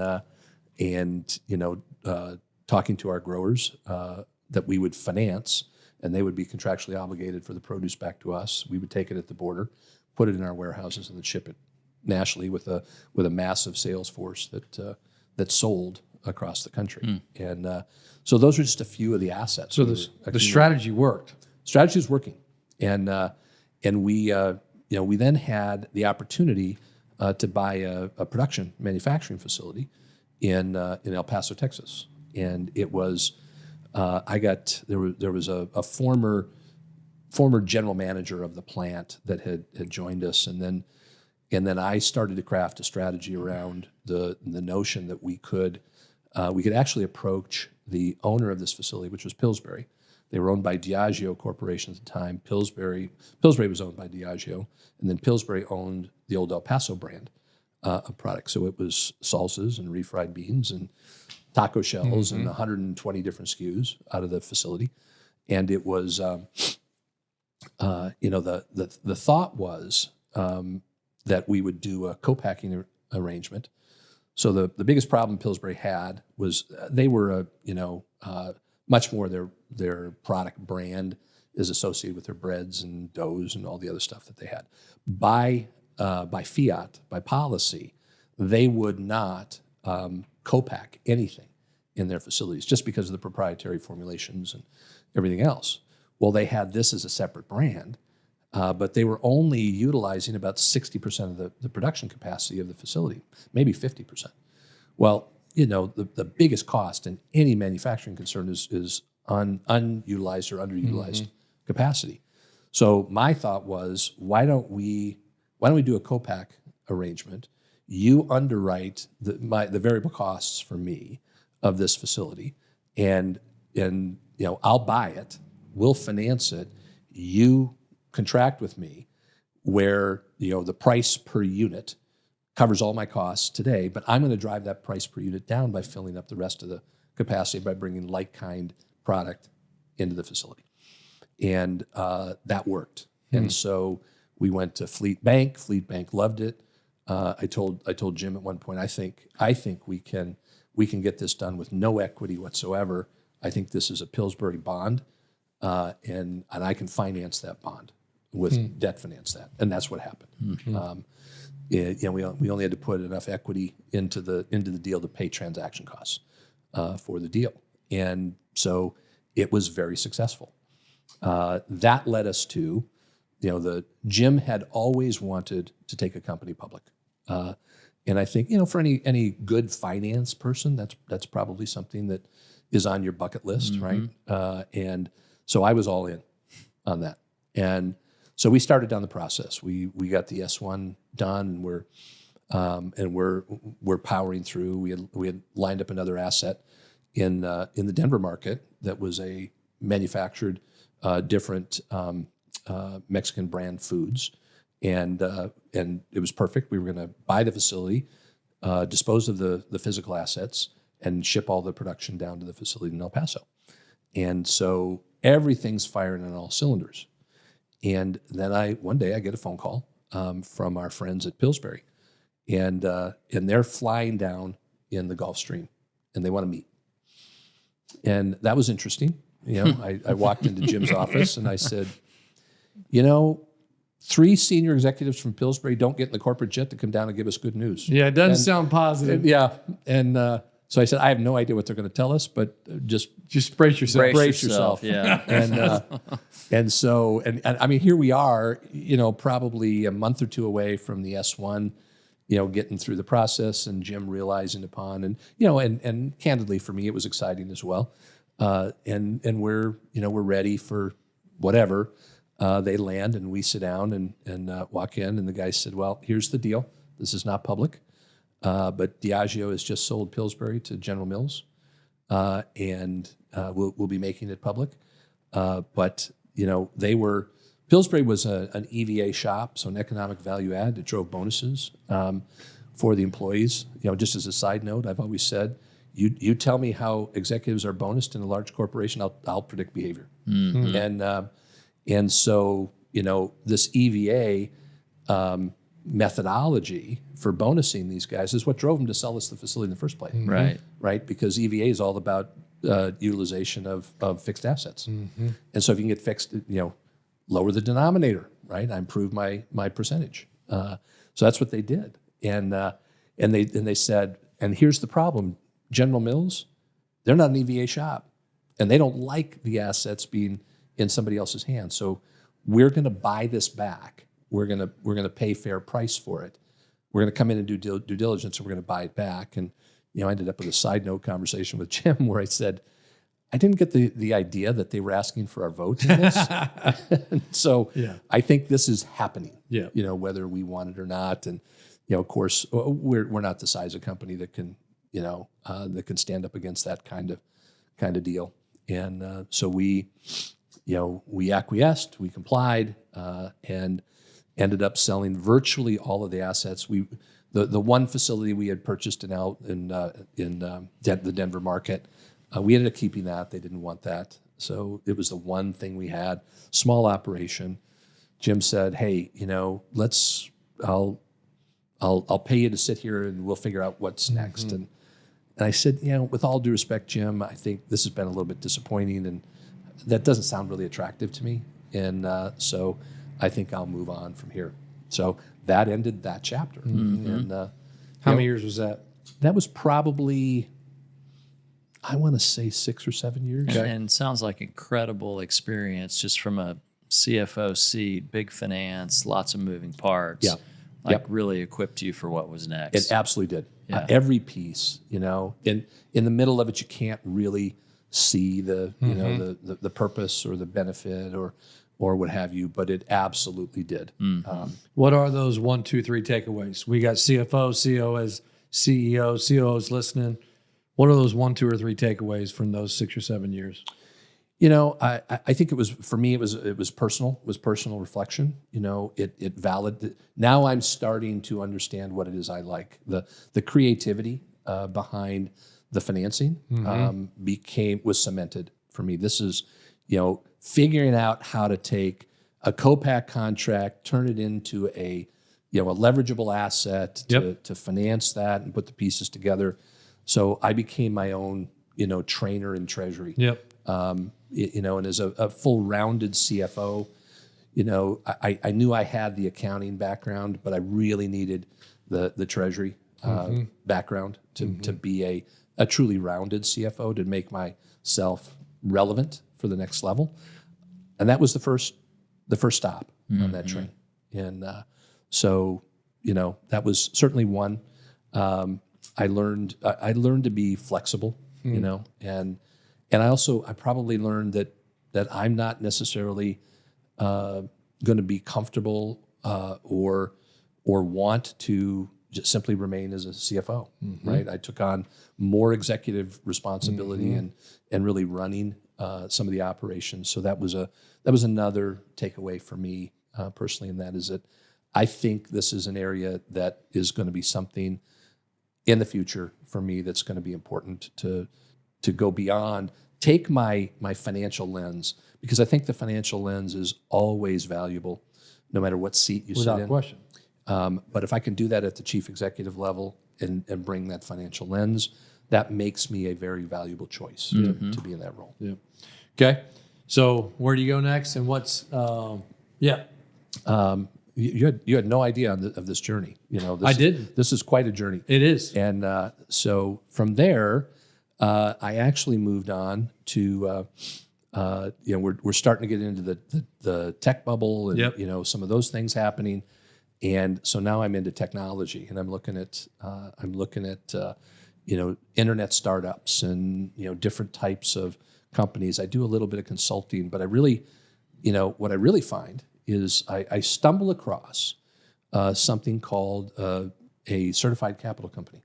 talking to our growers that we would finance, and they would be contractually obligated for the produce back to us. We would take it at the border, put it in our warehouses, and then ship it nationally with a massive sales force that sold across the country. And so those are just a few of the assets. So the strategy worked. Strategy is working, and we then had the opportunity to buy a production manufacturing facility in El Paso, Texas, and it was there was a former general manager of the plant that had joined us, and then I started to craft a strategy around the notion that we could actually approach the owner of this facility, which was Pillsbury. They were owned by Diageo Corporation at the time. Pillsbury was owned by Diageo, and then Pillsbury owned the old El Paso brand of products. So it was salsas and refried beans and taco shells and 120 different SKUs out of the facility. And it was, the thought was that we would do a co-packing arrangement. So the biggest problem Pillsbury had was they were much more their product brand is associated with their breads and doughs and all the other stuff that they had. By fiat, by policy, they would not co-pack anything in their facilities just because of the proprietary formulations and everything else. Well, they had this as a separate brand, but they were only utilizing about 60% of the production capacity of the facility, maybe 50%. Well, the biggest cost in any manufacturing concern is unutilized or underutilized capacity. So my thought was, why don't we do a co-pack arrangement? You underwrite the variable costs for me of this facility, and I'll buy it, we'll finance it. You contract with me where the price per unit covers all my costs today, but I'm going to drive that price per unit down by filling up the rest of the capacity by bringing like kind product into the facility, and that worked. And so we went to Fleet Bank. Fleet Bank loved it. I told Jim at one point, I think we can get this done with no equity whatsoever. I think this is a Pillsbury bond, and I can finance that bond with debt finance that, and that's what happened. We only had to put enough equity into the deal to pay transaction costs for the deal, and so it was very successful. That led us to, Jim had always wanted to take a company public, and I think for any good finance person, that's probably something that is on your bucket list, right? And so I was all in on that, and so we started down the process. We got the S1 done, and we're powering through. We had lined up another asset in the Denver market that was a manufactured different Mexican brand foods, and it was perfect. We were going to buy the facility, dispose of the physical assets, and ship all the production down to the facility in El Paso. And so everything's firing on all cylinders. And then one day I get a phone call from our friends at Pillsbury, and they're flying down in the Gulf Stream, and they want to meet. And that was interesting. I walked into Jim's office and I said, 3 senior executives from Pillsbury don't get in the corporate jet to come down and give us good news. Yeah, it doesn't sound positive. And so I said, I have no idea what they're going to tell us, but just brace yourself. Brace yourself. Yeah. And so I mean, here we are, probably a month or two away from the S1, getting through the process, and Jim realizing upon, and candidly for me, it was exciting as well. And we're ready for whatever. They land and we sit down and walk in, and the guy said, well, here's the deal. This is not public, but Diageo has just sold Pillsbury to General Mills, and we'll be making it public. But Pillsbury was an EVA shop, so an economic value add. It drove bonuses for the employees. Just as a side note, I've always said, you tell me how executives are bonused in a large corporation, I'll predict behavior. And so this EVA methodology for bonusing these guys is what drove them to sell us the facility in the first place. Right, because EVA is all about utilization of fixed assets. And so if you can get fixed, lower the denominator, right? I improve my percentage. So that's what they did. And they said, and here's the problem, General Mills, they're not an EVA shop, and they don't like the assets being in somebody else's hands. So we're going to buy this back. We're going to pay fair price for it. we're going to come in and do due diligence, and we're going to buy it back. And I ended up with a side note conversation with Jim where I said, I didn't get the idea that they were asking for our vote in this. So I think this is happening, whether we want it or not. And, of course, we're not the size of company that can, that can stand up against that kind of deal. And so we acquiesced, we complied, and ended up selling virtually all of the assets. The one facility we had purchased in the Denver market, we ended up keeping that. They didn't want that. So it was the one thing we had, small operation. Jim said, hey, I'll pay you to sit here and we'll figure out what's next. And I said, with all due respect, Jim, I think this has been a little bit disappointing and that doesn't sound really attractive to me. And so I think I'll move on from here. So that ended that chapter. And how many years was that? That was probably, I want to say 6 or 7 years. And sounds like incredible experience just from a CFO seat, big finance, lots of moving parts. Yeah. Really equipped you for what was next. It absolutely did. Yeah. Every piece, in the middle of it, you can't really see the purpose or the benefit or what have you, but it absolutely did. What are those 1, 2, 3 takeaways? We got CFO, CEO, COOs listening. What are those 1, 2, or 3 takeaways from those 6 or 7 years? I think it was, for me, it was personal. It was personal reflection. It valid. Now I'm starting to understand what it is I like. The creativity behind the financing was cemented for me. This is, figuring out how to take a co-pack contract, turn it into a leverageable asset to finance that and put the pieces together. So I became my own, trainer in treasury. And as a full-rounded CFO, I knew I had the accounting background, but I really needed the treasury background to be a truly rounded CFO, to make myself relevant for the next level. And that was the first stop on that train. And so that was certainly one. I learned to be flexible, and I probably learned that I'm not necessarily going to be comfortable or want to just simply remain as a CFO, right? I took on more executive responsibility and really running some of the operations. So that was another takeaway for me personally, and that is that I think this is an area that is going to be something in the future for me that's going to be important to go beyond. Take my financial lens, because I think the financial lens is always valuable, no matter what seat you sit in. Without question. But if I can do that at the chief executive level and bring that financial lens, that makes me a very valuable choice to be in that role. Yeah. Okay. So where do you go next, and what's You had no idea of this journey. I didn't. This is quite a journey. It is. And so from there, I actually moved on to we're starting to get into the tech bubble and some of those things happening. And so now I'm into technology, and I'm looking at internet startups and different types of companies. I do a little bit of consulting, but I really, what I really find is I stumble across something called a certified capital company,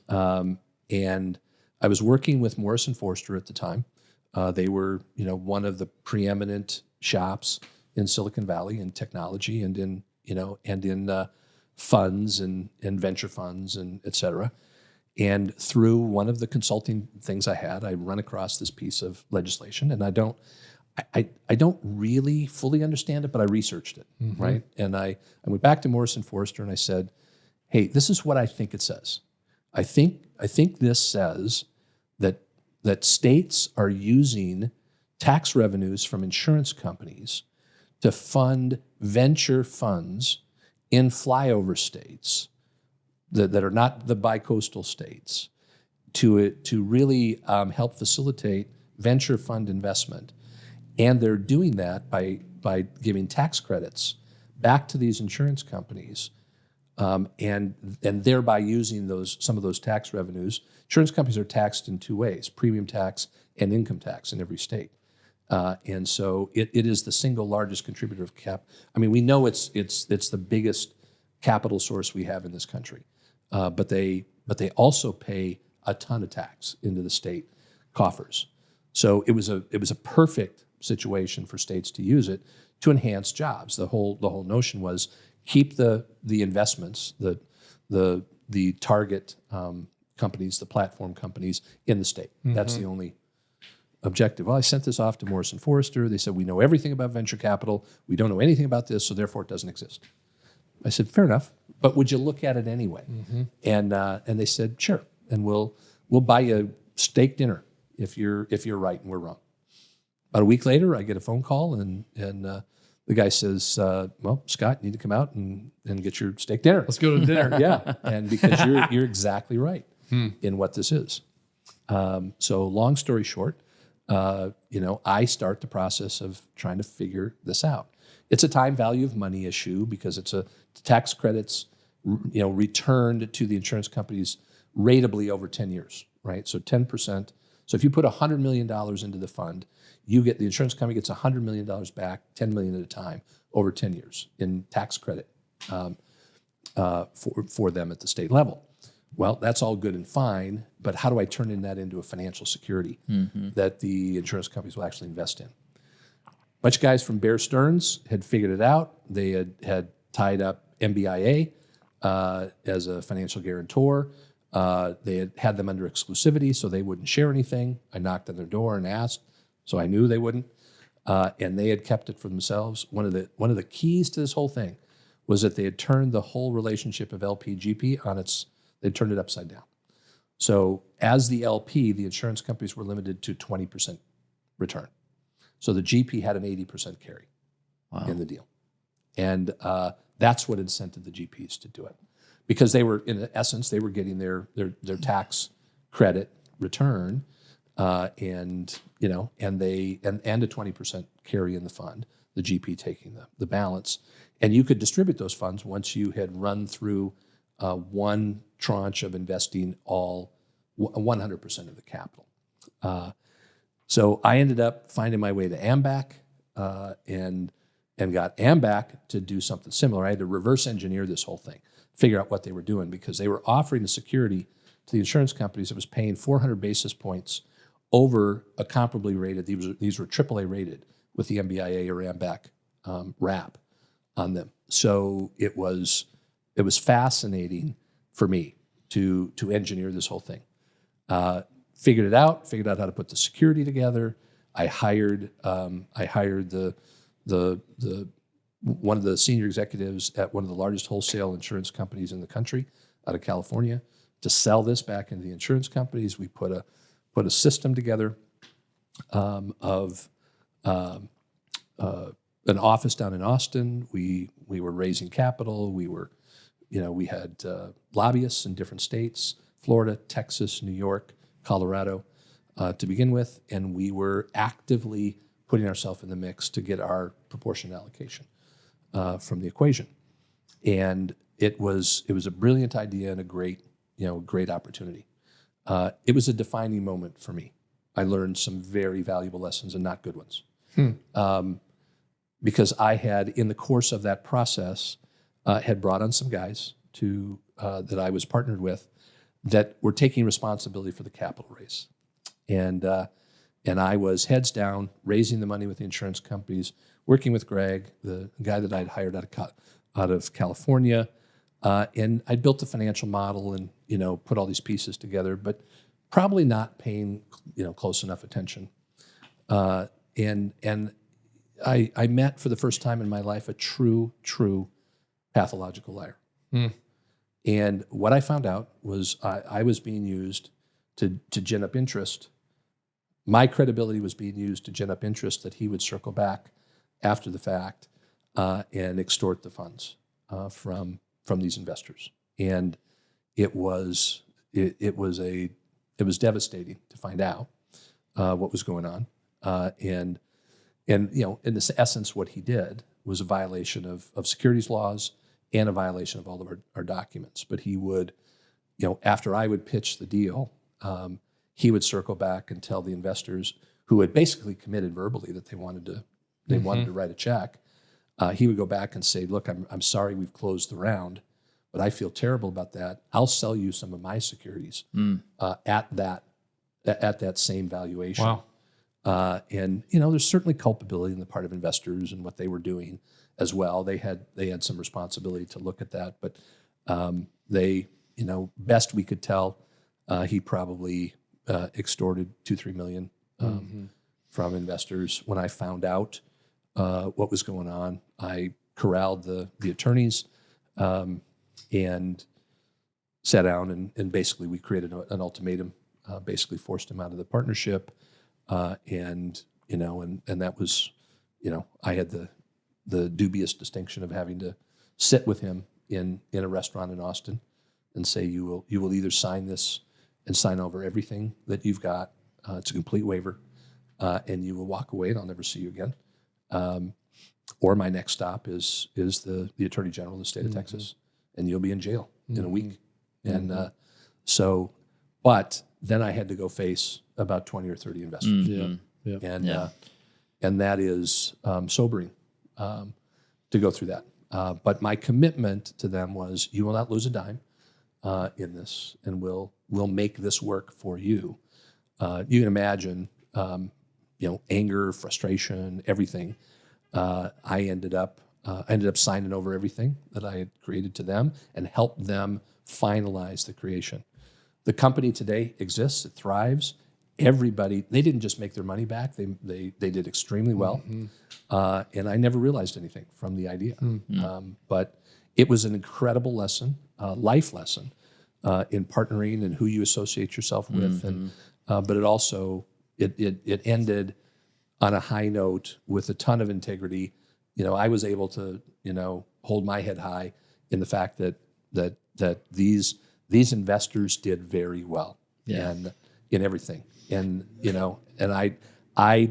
and I was working with Morrison Foerster at the time. They were one of the preeminent shops in Silicon Valley in technology and in funds and venture funds and et cetera. And through one of the consulting things I had, I run across this piece of legislation, and I don't really fully understand it, but I researched it, right? And I went back to Morrison Foerster and I said, hey, this is what I think it says. I think this says that states are using tax revenues from insurance companies to fund venture funds in flyover states that are not the bicoastal states to really help facilitate venture fund investment. And they're doing that by giving tax credits back to these insurance companies and thereby using some of those tax revenues. Insurance companies are taxed in two ways: premium tax and income tax in every state. And so it is the single largest contributor of cap. I mean, we know it's the biggest capital source we have in this country, but they also pay a ton of tax into the state coffers. So it was a perfect situation for states to use it to enhance jobs. The whole notion was keep the investments, the target companies, the platform companies in the state. Mm-hmm. That's the only objective. Well, I sent this off to Morrison Forrester. They said, we know everything about venture capital. We don't know anything about this, so therefore it doesn't exist. I said, fair enough, but would you look at it anyway? Mm-hmm. And they said, sure, and we'll buy you steak dinner if you're right and we're wrong. About a week later, I get a phone call, and the guy says, well, Scott, you need to come out and get your steak dinner. Let's go to dinner. Yeah, and because you're exactly right in what this is. So long story short, I start the process of trying to figure this out. It's a time value of money issue because it's a tax credits, returned to the insurance companies ratably over 10 years, right? So 10%. So if you put $100 million into the fund, the insurance company gets $100 million back, $10 million at a time over 10 years in tax credit for them at the state level. Well, that's all good and fine, but how do I turn that into a financial security that the insurance companies will actually invest in? A bunch of guys from Bear Stearns had figured it out. They had tied up MBIA as a financial guarantor. They had them under exclusivity, so they wouldn't share anything. I knocked on their door and asked, so I knew they wouldn't, and they had kept it for themselves. One of the keys to this whole thing was that they had turned the whole relationship of LP-GP on its. They turned it upside down. So as the LP, the insurance companies were limited to 20% return. So the GP had an 80% carry in the deal. And that's what incented the GPs to do it. Because they were, in essence, they were getting their tax credit return and a 20% carry in the fund, the GP taking the balance. And you could distribute those funds once you had run through one tranche of investing 100% of the capital. So I ended up finding my way to AMBAC and got AMBAC to do something similar. I had to reverse engineer this whole thing, figure out what they were doing, because they were offering a security to the insurance companies that was paying 400 basis points over a comparably rated. These were AAA rated with the MBIA or AMBAC wrap on them. So it was fascinating for me to engineer this whole thing. Figured out how to put the security together. I hired the one of the senior executives at one of the largest wholesale insurance companies in the country out of California to sell this back into the insurance companies. We put a system together of an office down in Austin. We were raising capital. We had lobbyists in different states, Florida, Texas, New York, Colorado, to begin with, and we were actively putting ourselves in the mix to get our proportionate allocation from the equation. And it was a brilliant idea and a great opportunity. It was a defining moment for me. I learned some very valuable lessons and not good ones. Because I had, in the course of that process, had brought on some guys that I was partnered with that were taking responsibility for the capital raise. And I was heads down, raising the money with the insurance companies, working with Greg, the guy that I'd hired out of California. And I built the financial model and, put all these pieces together, but probably not paying, close enough attention. And I met for the first time in my life a true pathological liar. And what I found out was I was being used to gin up interest. My credibility was being used to gin up interest that he would circle back after the fact and extort the funds from these investors. And it was devastating to find out what was going on. And in this essence, what he did was a violation of securities laws and a violation of all of our documents. But he would, after I would pitch the deal, he would circle back and tell the investors who had basically committed verbally that they wanted to write a check. He would go back and say, look, I'm sorry we've closed the round, but I feel terrible about that. I'll sell you some of my securities at that same valuation. Wow. And there's certainly culpability on the part of investors and what they were doing as well. They had some responsibility to look at that, but they, best we could tell, he probably extorted $2-3 million from investors. When I found out what was going on, I corralled the attorneys and sat down and basically we created an ultimatum, basically forced him out of the partnership. And that was, I had the dubious distinction of having to sit with him in a restaurant in Austin and say, you will either sign this and sign over everything that you've got. It's a complete waiver. And you will walk away and I'll never see you again. Or my next stop is the Attorney General of the state of Texas, and you'll be in jail in a week. And but then I had to go face about 20 or 30 investors. And that is sobering to go through that. But my commitment to them was, you will not lose a dime in this, and we'll make this work for you. You can imagine, anger, frustration, everything. I ended up signing over everything that I had created to them and helped them finalize the creation. The company today exists; it thrives. Everybody, they didn't just make their money back; they did extremely well. And I never realized anything from the idea, but it was an incredible lesson, life lesson, in partnering and who you associate yourself with, and but it also it ended on a high note with a ton of integrity. I was able to hold my head high in the fact that these investors did very well and in everything. And I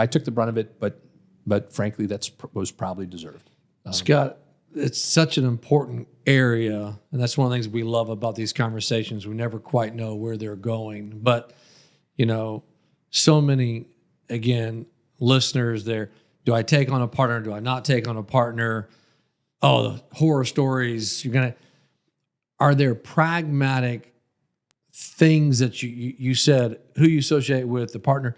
took the brunt of it, but frankly, was probably deserved. Scott, it's such an important area, and that's one of the things we love about these conversations. We never quite know where they're going, but so many, again, listeners there. Do I take on a partner? Do I not take on a partner? Oh, the horror stories. Are there pragmatic things that you said, who you associate with, the partner?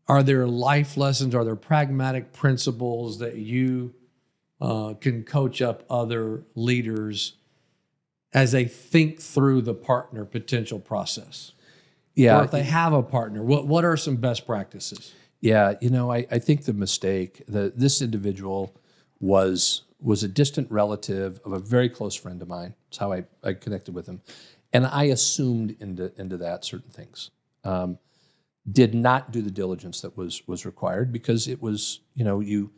Are there life lessons? Are there pragmatic principles that you can coach up other leaders as they think through the partner potential process? Yeah. Or if they have a partner, what are some best practices? Yeah, I think the mistake, this individual was a distant relative of a very close friend of mine. That's how I connected with him. And I assumed into that certain things. Did not do the diligence that was required, because it was, you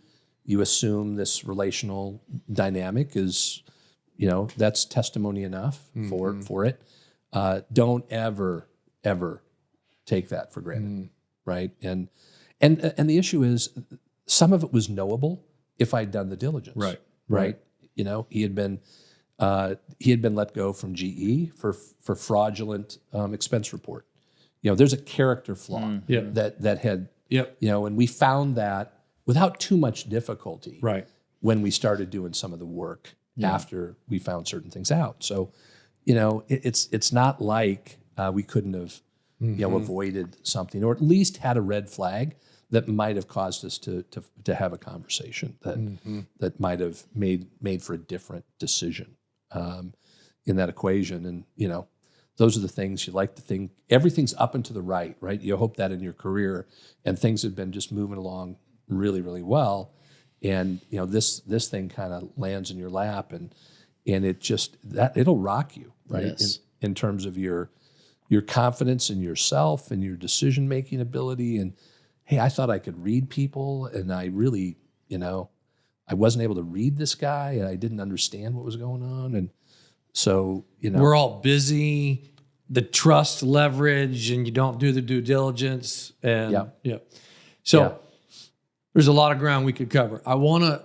assume this relational dynamic is, that's testimony enough for it. Don't ever take that for granted, right? And the issue is, some of it was knowable if I'd done the diligence, right? He had been let go from GE for fraudulent expense report. There's a character flaw that had, and we found that without too much difficulty, right, when we started doing some of the work after we found certain things out. So, it's not like we couldn't have avoided something, or at least had a red flag that might have caused us to have a conversation that might have made for a different decision in that equation. And those are the things you like to think. Everything's up and to the right? You hope that in your career, and things have been just moving along really, really well. And this thing kind of lands in your lap, and it just it'll rock you, right? Yes. In terms of your confidence in yourself and your decision-making ability. And hey, I thought I could read people, and I really, I wasn't able to read this guy, and I didn't understand what was going on. And so, we're all busy, the trust leverage, and you don't do the due diligence. And So there's a lot of ground we could cover. I want to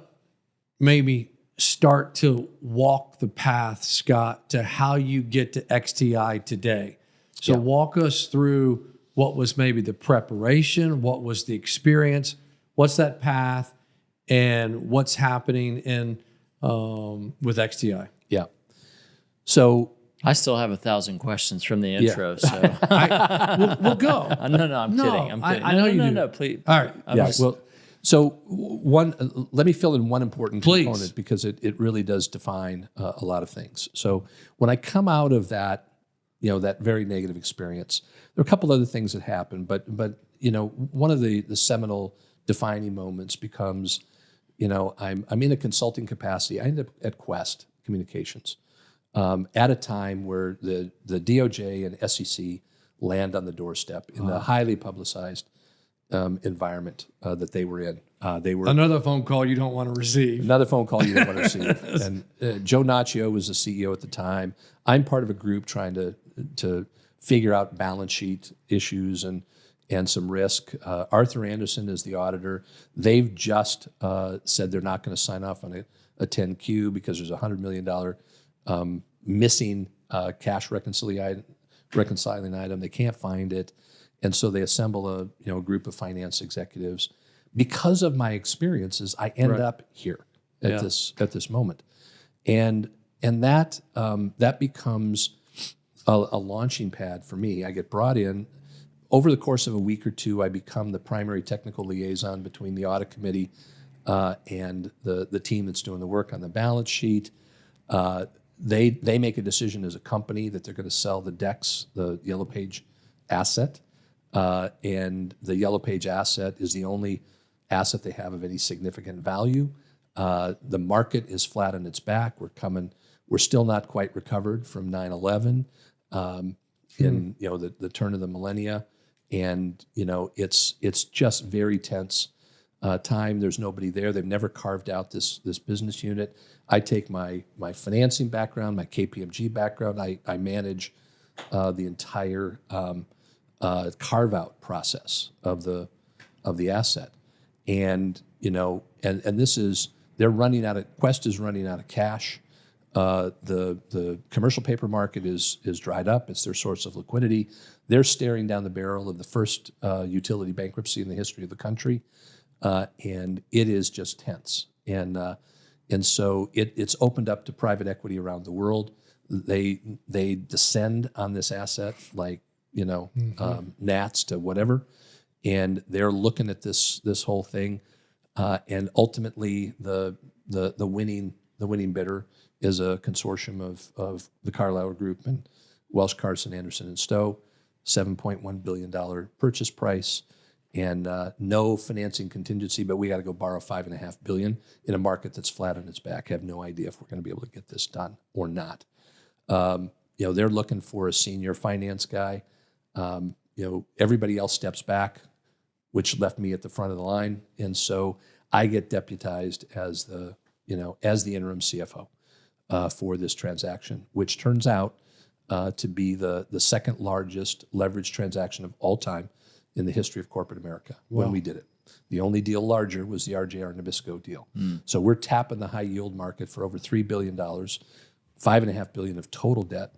maybe start to walk the path, Scott, to how you get to XTI today. So walk us through what was maybe the preparation, what was the experience, what's that path, and what's happening in with XTI. Yeah. So I still have 1,000 questions from the intro. So We'll go. no, I'm kidding. I'm kidding. I know you do. No, please. All right. Well, so let me fill in one important component because it really does define a lot of things. So when I come out of that, that very negative experience, there are a couple other things that happen, but one of the seminal defining moments becomes, I'm in a consulting capacity. I end up at Quest Communications at a time where the DOJ and SEC land on the doorstep in the highly publicized environment that they were in. They were another phone call you don't want to receive. Another phone call you don't want to receive. And Joe Naccio was the CEO at the time. I'm part of a group trying to figure out balance sheet issues and some risk. Arthur Anderson is the auditor. They've just said they're not going to sign off on a 10Q because there's a $100 million missing cash reconciling item. They can't find it. And so they assemble a group of finance executives. Because of my experiences, I end up here at this moment. And that becomes a launching pad for me. I get brought in. Over the course of a week or two, I become the primary technical liaison between the audit committee and the team that's doing the work on the balance sheet. They make a decision as a company that they're going to sell the DEX, the Yellow Page asset. And the Yellow Page asset is the only asset they have of any significant value. The market is flat on its back. We're still not quite recovered from 9/11 in the turn of the millennia. And it's just very tense time. There's nobody there. They've never carved out this business unit. I take my financing background, my KPMG background. I manage the entire carve out process of the asset, and this is Quest is running out of cash. The commercial paper market is dried up. It's their source of liquidity. They're staring down the barrel of the first utility bankruptcy in the history of the country, and it is just tense. And so it's opened up to private equity around the world. They descend on this asset like gnats to whatever, and they're looking at this whole thing, and ultimately the winning bidder is a consortium of the Carlyle Group and Welsh, Carson, Anderson, and Stowe, $7.1 billion purchase price, and no financing contingency, but we got to go borrow $5.5 billion in a market that's flat on its back. Have no idea if we're going to be able to get this done or not. They're looking for a senior finance guy. Everybody else steps back, which left me at the front of the line, and so I get deputized as the interim CFO for this transaction, which turns out to be the second largest leveraged transaction of all time in the history of corporate America when we did it. The only deal larger was the RJR Nabisco deal. So we're tapping the high yield market for over $3 billion, $5.5 billion of total debt,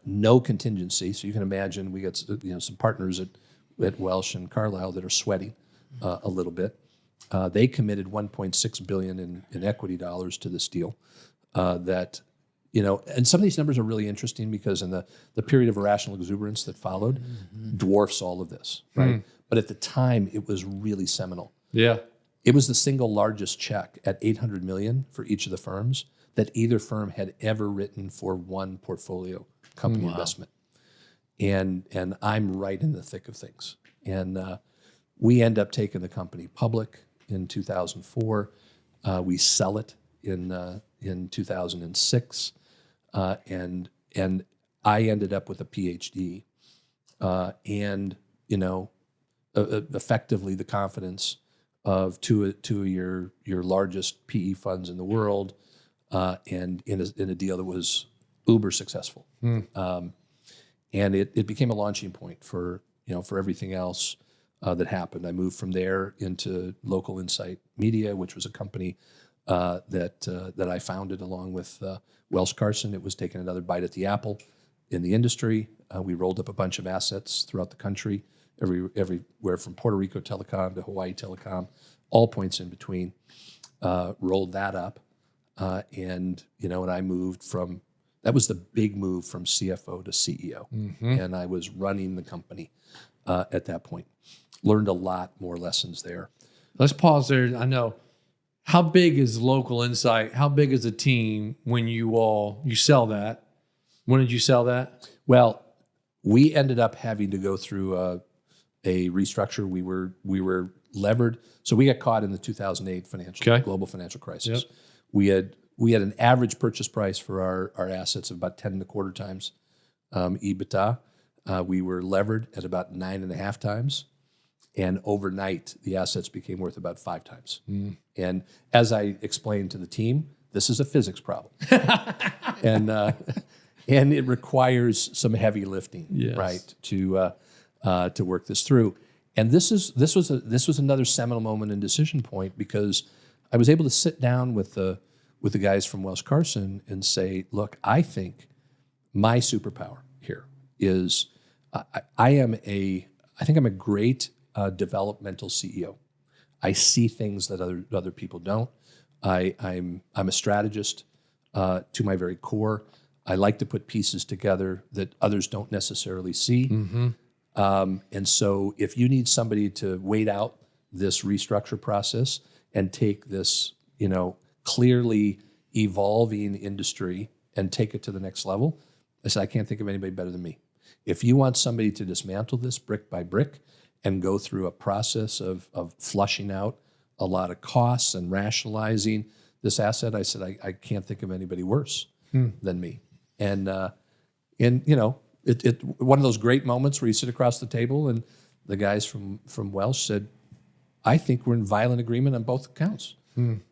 no contingency. So you can imagine we got some partners at Welsh and Carlyle that are sweating a little bit. They committed $1.6 billion in equity dollars to this deal. And some of these numbers are really interesting because in the period of irrational exuberance that followed, dwarfs all of this, right? But at the time, it was really seminal. Yeah. It was the single largest check at $800 million for each of the firms that either firm had ever written for one portfolio company investment. And I'm right in the thick of things. And we end up taking the company public in 2004. We sell it in 2006. And I ended up with a PhD and effectively the confidence of two of your largest PE funds in the world, and in a deal that was uber successful. And it became a launching point for everything else that happened. I moved from there into Local Insight Media, which was a company that I founded along with Welsh Carson. It was taking another bite at the apple in the industry. We rolled up a bunch of assets throughout the country, everywhere from Puerto Rico Telecom to Hawaii Telecom, all points in between. Rolled that up, and I moved from. That was the big move from CFO to CEO, and I was running the company at that point. Learned a lot more lessons there. Let's pause there. I know. How big is Local Insight? How big is the team when you sell that? When did you sell that? Well, we ended up having to go through a restructure. We were levered, so we got caught in the 2008 global financial crisis. Yep. We had an average purchase price for our assets of about 10.25 times EBITDA. We were levered at about 9.5 times. And overnight, the assets became worth about 5 times. And as I explained to the team, this is a physics problem, and it requires some heavy lifting, right, to work this through. And this was another seminal moment and decision point, because I was able to sit down with the guys from Welsh Carson and say, look, I think my superpower here is I think I'm a great developmental CEO. I see things that other people don't. I'm a strategist to my very core. I like to put pieces together that others don't necessarily see. And so if you need somebody to wait out this restructure process and take this, clearly evolving industry and take it to the next level, I said, I can't think of anybody better than me. If you want somebody to dismantle this brick by brick and go through a process of flushing out a lot of costs and rationalizing this asset, I said, I can't think of anybody worse than me. And one of those great moments where you sit across the table and the guys from Welsh said, I think we're in violent agreement on both accounts.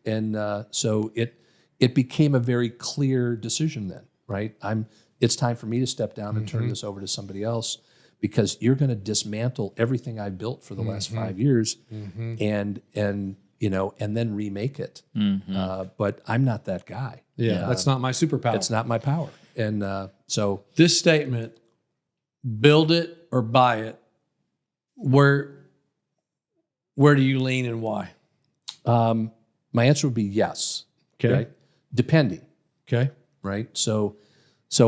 And so it became a very clear decision then, right? It's time for me to step down and turn this over to somebody else, because you're going to dismantle everything I built for the last 5 years, and then remake it. But I'm not that guy. That's not my superpower. It's not my power. And so this statement, build it or buy it, where do you lean and why? my answer would be yes. Okay. Right? Depending. Okay. Right. So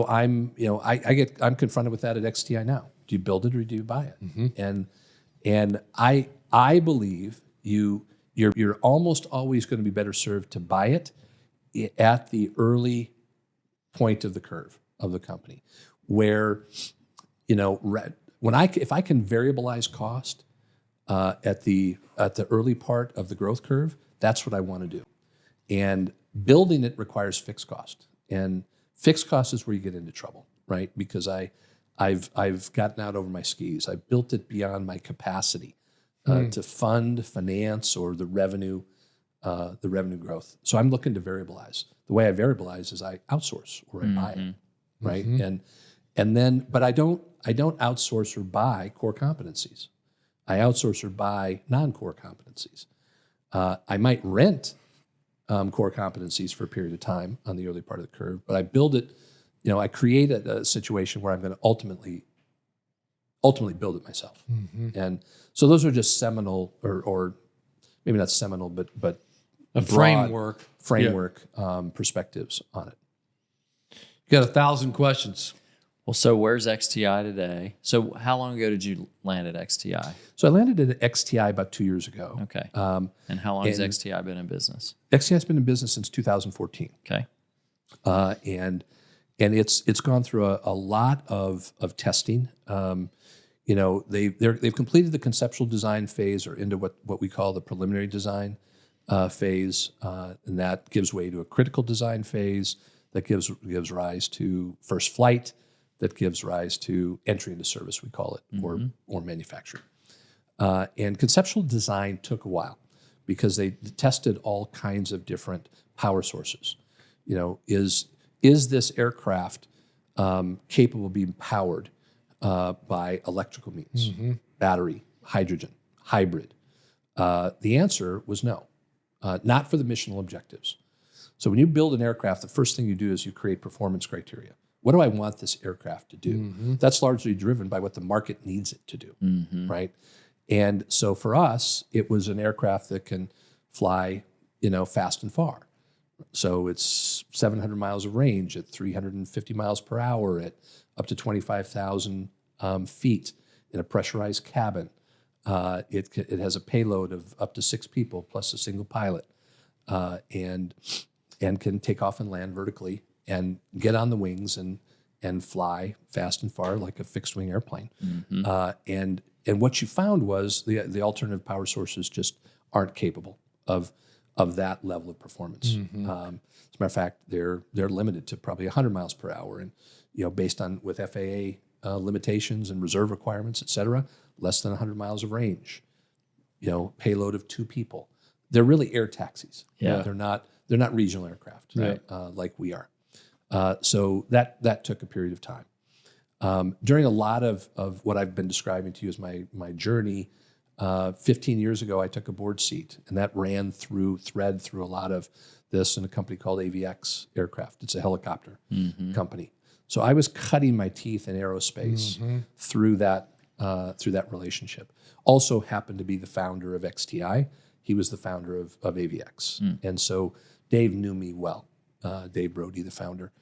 I'm, I'm confronted with that at XTI now. Do you build it or do you buy it? Mm-hmm. And I believe you're almost always going to be better served to buy it at the early point of the curve of the company, where if I can variabilize cost at the early part of the growth curve, that's what I want to do. And building it requires fixed cost, and fixed cost is where you get into trouble, right? Because I've gotten out over my skis. I've built it beyond my capacity to finance, or the revenue growth. So I'm looking to variabilize. The way I variabilize is I outsource or I buy it, right? Mm-hmm. But I don't outsource or buy core competencies. I outsource or buy non-core competencies. I might rent core competencies for a period of time on the early part of the curve, but I build it. I create a situation where I'm going to ultimately build it myself. Mm-hmm. And so those are just seminal, or maybe not seminal, but a framework perspectives on it. You got 1,000 questions. Well, so where's XTI today? So how long ago did you land at XTI? So I landed at XTI about 2 years ago. Okay. And how long has XTI been in business? XTI's been in business since 2014. Okay. And it's gone through a lot of testing. They've completed the conceptual design phase, or into what we call the preliminary design phase, and that gives way to a critical design phase that gives rise to first flight, that gives rise to entry into service, we call it, or manufacturing. And conceptual design took a while because they tested all kinds of different power sources. Is this aircraft capable of being powered by electrical means, battery, hydrogen, hybrid? The answer was no, not for the missional objectives. So when you build an aircraft, the first thing you do is you create performance criteria. What do I want this aircraft to do? That's largely driven by what the market needs it to do, right? And so for us, it was an aircraft that can fly, fast and far. So it's 700 miles of range at 350 miles per hour at up to 25,000 feet in a pressurized cabin. It has a payload of up to 6 people plus a single pilot, and can take off and land vertically and get on the wings and fly fast and far like a fixed wing airplane. And what you found was the alternative power sources just aren't capable of that level of performance. As a matter of fact, they're limited to probably 100 miles per hour, and based on with FAA limitations and reserve requirements, et cetera, less than 100 miles of range. Payload of 2 people. They're really air taxis. Yeah. They're not regional aircraft, right. like we are. So that took a period of time. During a lot of what I've been describing to you as my journey, 15 years ago, I took a board seat, and that ran through a lot of this in a company called XTI Aircraft. It's a helicopter company. So I was cutting my teeth in aerospace through that relationship. Also happened to be the founder of XTI. He was the founder of AVX. And so Dave knew me well. Dave Brody, the founder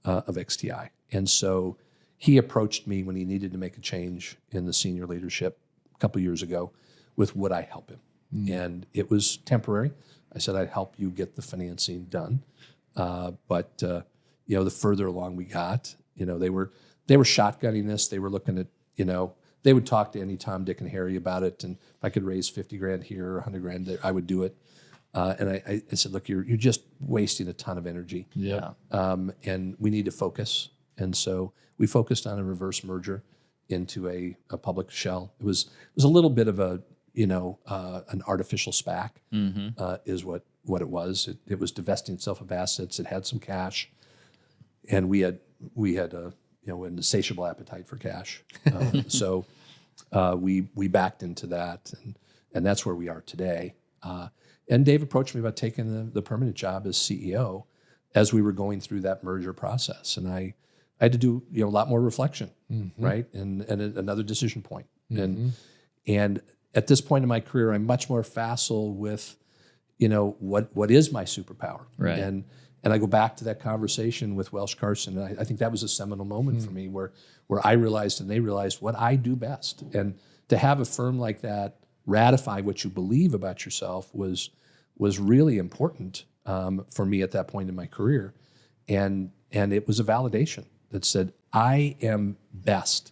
of XTI. And so he approached me when he needed to make a change in the senior leadership a couple years ago with would I help him? And it was temporary. I said I'd help you get the financing done. But the further along we got, they were shotgunning this. They were looking at, they would talk to any Tom, Dick, and Harry about it. And if I could raise 50 grand here or 100 grand there, I would do it. And I said, look, you're just wasting a ton of energy. Yeah. And we need to focus. And so we focused on a reverse merger into a public shell. It was a little bit of an artificial SPAC is what it was. It was divesting itself of assets. It had some cash, and we had an insatiable appetite for cash. So we backed into that, and that's where we are today. And Dave approached me about taking the permanent job as CEO as we were going through that merger process, and I had to do a lot more reflection, right, and another decision point, and at this point in my career, I'm much more facile with, what is my superpower, right, and I go back to that conversation with Welsh Carson, and I think that was a seminal moment for me where I realized and they realized what I do best, and to have a firm like that ratify what you believe about yourself was really important for me at that point in my career, and it was a validation that said I am best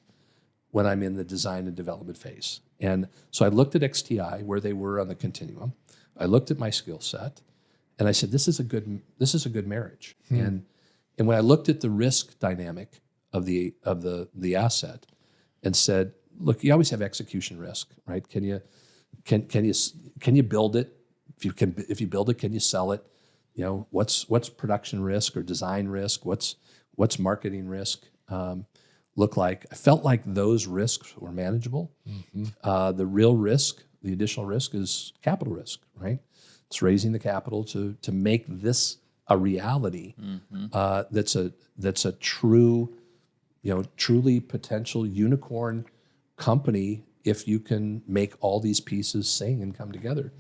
when I'm in the design and development phase. And so I looked at XTI where they were on the continuum. I looked at my skill set, and I said, this is a good marriage. And when I looked at the risk dynamic of the asset, and said, look, you always have execution risk, right? Can you build it? If you build it, can you sell it? What's production risk or design risk? What's marketing risk look like? I felt like those risks were manageable. The real risk, the additional risk, is capital risk, right? It's raising the capital to make this a reality. That's a true, truly potential unicorn company if you can make all these pieces sing and come together.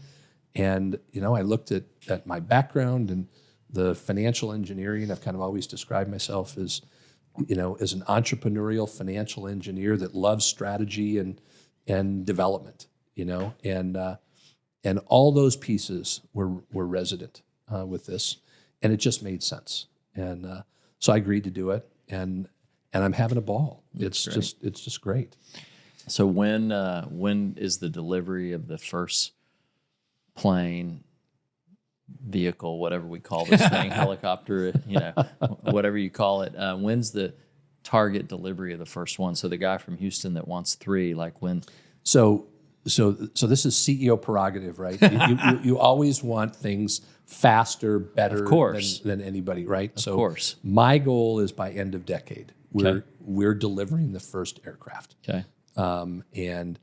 And I looked at my background and the financial engineering. I've kind of always described myself as an entrepreneurial financial engineer that loves strategy and development, and all those pieces were resident with this, and it just made sense. And so I agreed to do it, and I'm having a ball. It's just great. So when is the delivery of the first plane, vehicle, whatever we call this thing, helicopter, whatever you call it? When's the target delivery of the first one? So the guy from Houston that wants 3, like when? So this is CEO prerogative, right? You always want things faster, better, of course, than anybody, right? Of course. My goal is by end of decade, we're delivering the first aircraft. Okay. And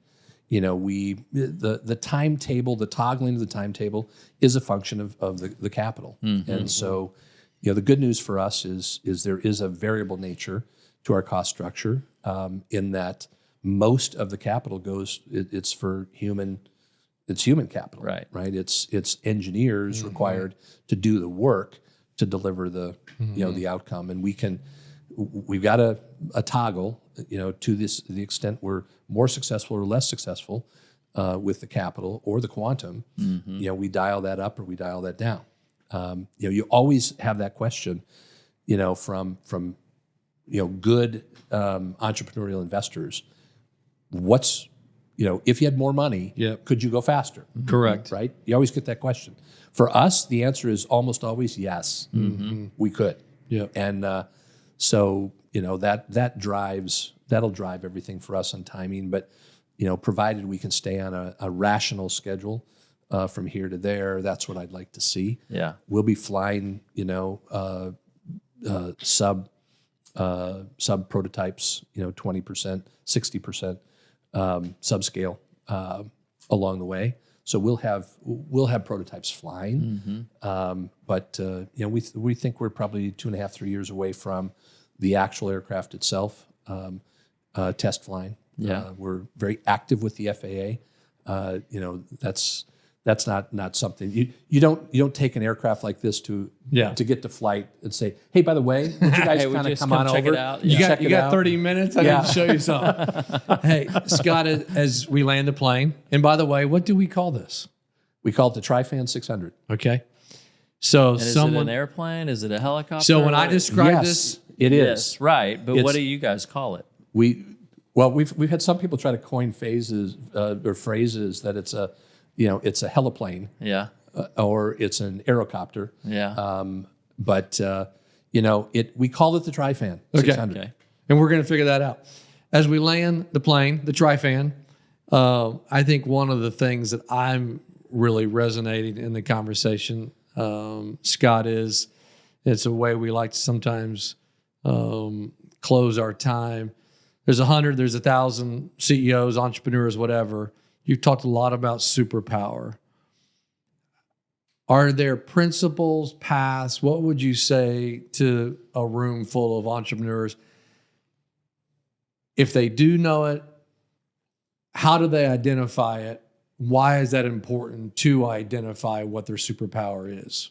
the timetable, the toggling of the timetable is a function of the capital. And so, the good news for us is there is a variable nature to our cost structure, in that most of the capital it's for human capital, Right. It's engineers required to do the work to deliver the outcome, and we've got a toggle, to the extent we're more successful or less successful with the capital or the quantum. We dial that up or we dial that down. You always have that question, from good entrepreneurial investors. What's if you had more money, could you go faster? Correct. Right? You always get that question. For us, the answer is almost always yes. We could. Yeah. And so that'll drive everything for us on timing. But provided we can stay on a rational schedule from here to there, that's what I'd like to see. Yeah. We'll be flying sub prototypes, 20%, 60% subscale along the way. So we'll have prototypes flying, but we think we're probably 2.5, 3 years away from the actual aircraft itself test flying. Yeah. We're very active with the FAA. That's not something you don't take an aircraft like this to get to flight and say, hey, by the way, would you guys Hey, kind of come come on check over? it out. You Yeah. got 30 minutes? I need to show you something. Hey, Scott, as we land the plane, and by the way, what do we call this? We call it the Trifan 600. Okay. So And is it an airplane? Is it a helicopter? So when I What- describe this, it is. Yes, right. But what It's- do you guys call it? We've had some people try to coin phrases that it's a heliplane, or it's an aerocopter. Yeah. But we call it the Trifan 600. Okay. and we're going to figure that out. As we land the plane, the Trifan, I think one of the things that I'm really resonating in the conversation, Scott, is it's a way we like to sometimes close our time. There's 100, there's 1,000 CEOs, entrepreneurs, whatever. You've talked a lot about superpower. Are there principles, paths? What would you say to a room full of entrepreneurs? If they do know it, how do they identify it? Why is that important to identify what their superpower is?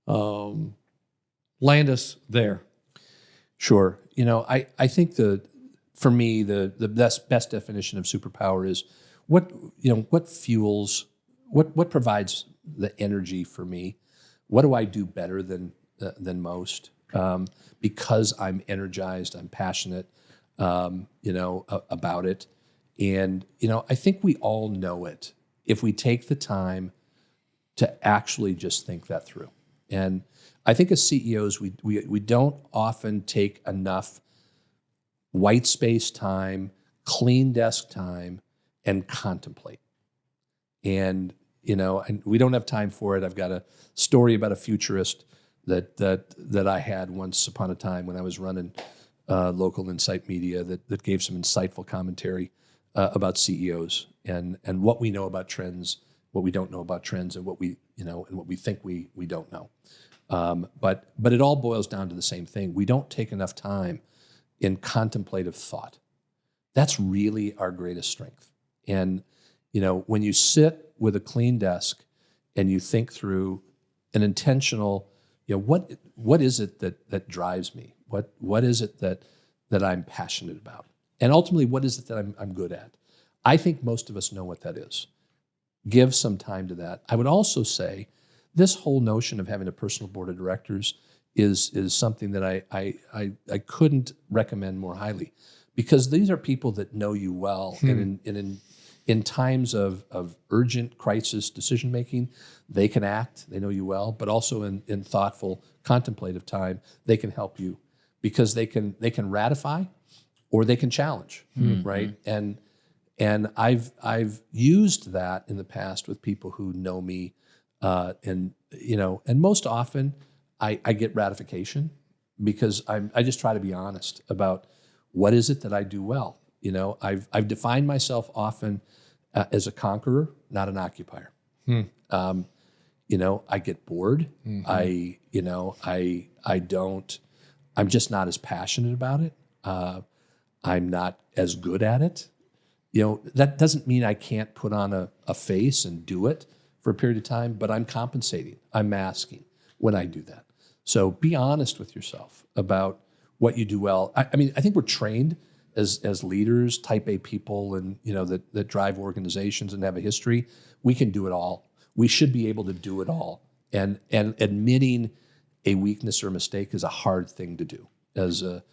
Land us there. Sure. I think for me the best definition of superpower is what fuels, what provides the energy for me. What do I do better than most? Because I'm energized, I'm passionate, about it. And, I think we all know it if we take the time to actually just think that through. And I think as CEOs, we don't often take enough white space time, clean desk time, and contemplate. And, and we don't have time for it. I've got a story about a futurist that I had once upon a time when I was running local insight media that gave some insightful commentary about CEOs and what we know about trends, what we don't know about trends, and what we think we don't know. But it all boils down to the same thing. We don't take enough time in contemplative thought. That's really our greatest strength. And when you sit with a clean desk and you think through an intentional, what is it that drives me? What is it that I'm passionate about? And ultimately, what is it that I'm good at? I think most of us know what that is. Give some time to that. I would also say this whole notion of having a personal board of directors is something that I couldn't recommend more highly, because these are people that know you well, and in times of urgent crisis decision making, they can act. They know you well, but also in thoughtful, contemplative time, they can help you, because they can ratify or they can challenge, right? And I've used that in the past with people who know me, and most often I get ratification, because I just try to be honest about what is it that I do well. I've defined myself often as a conqueror, not an occupier. I get bored. I'm just not as passionate about it. I'm not as good at it. That doesn't mean I can't put on a face and do it for a period of time, but I'm compensating. I'm masking when I do that. So be honest with yourself about what you do well. I think we're trained as leaders, type A people, and that drive organizations and have a history. We can do it all. We should be able to do it all. And admitting a weakness or mistake is a hard thing to do as a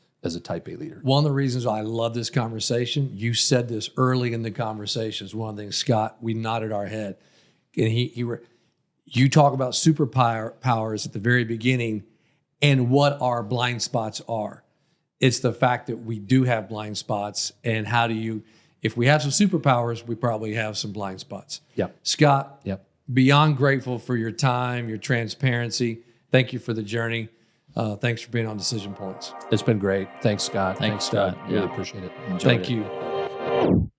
type A leader. One of the reasons I love this conversation, you said this early in the conversation, is one of the things, Scott, we nodded our head. And you talk about superpowers at the very beginning and what our blind spots are. It's the fact that we do have blind spots, and if we have some superpowers, we probably have some blind spots. Yep. Scott, Yep. Beyond grateful for your time, your transparency. Thank you for the journey. Thanks for being on Decision Points. It's been great. Thanks, Scott. Thanks, Scott. Really appreciate it. Enjoyed Thank it. you.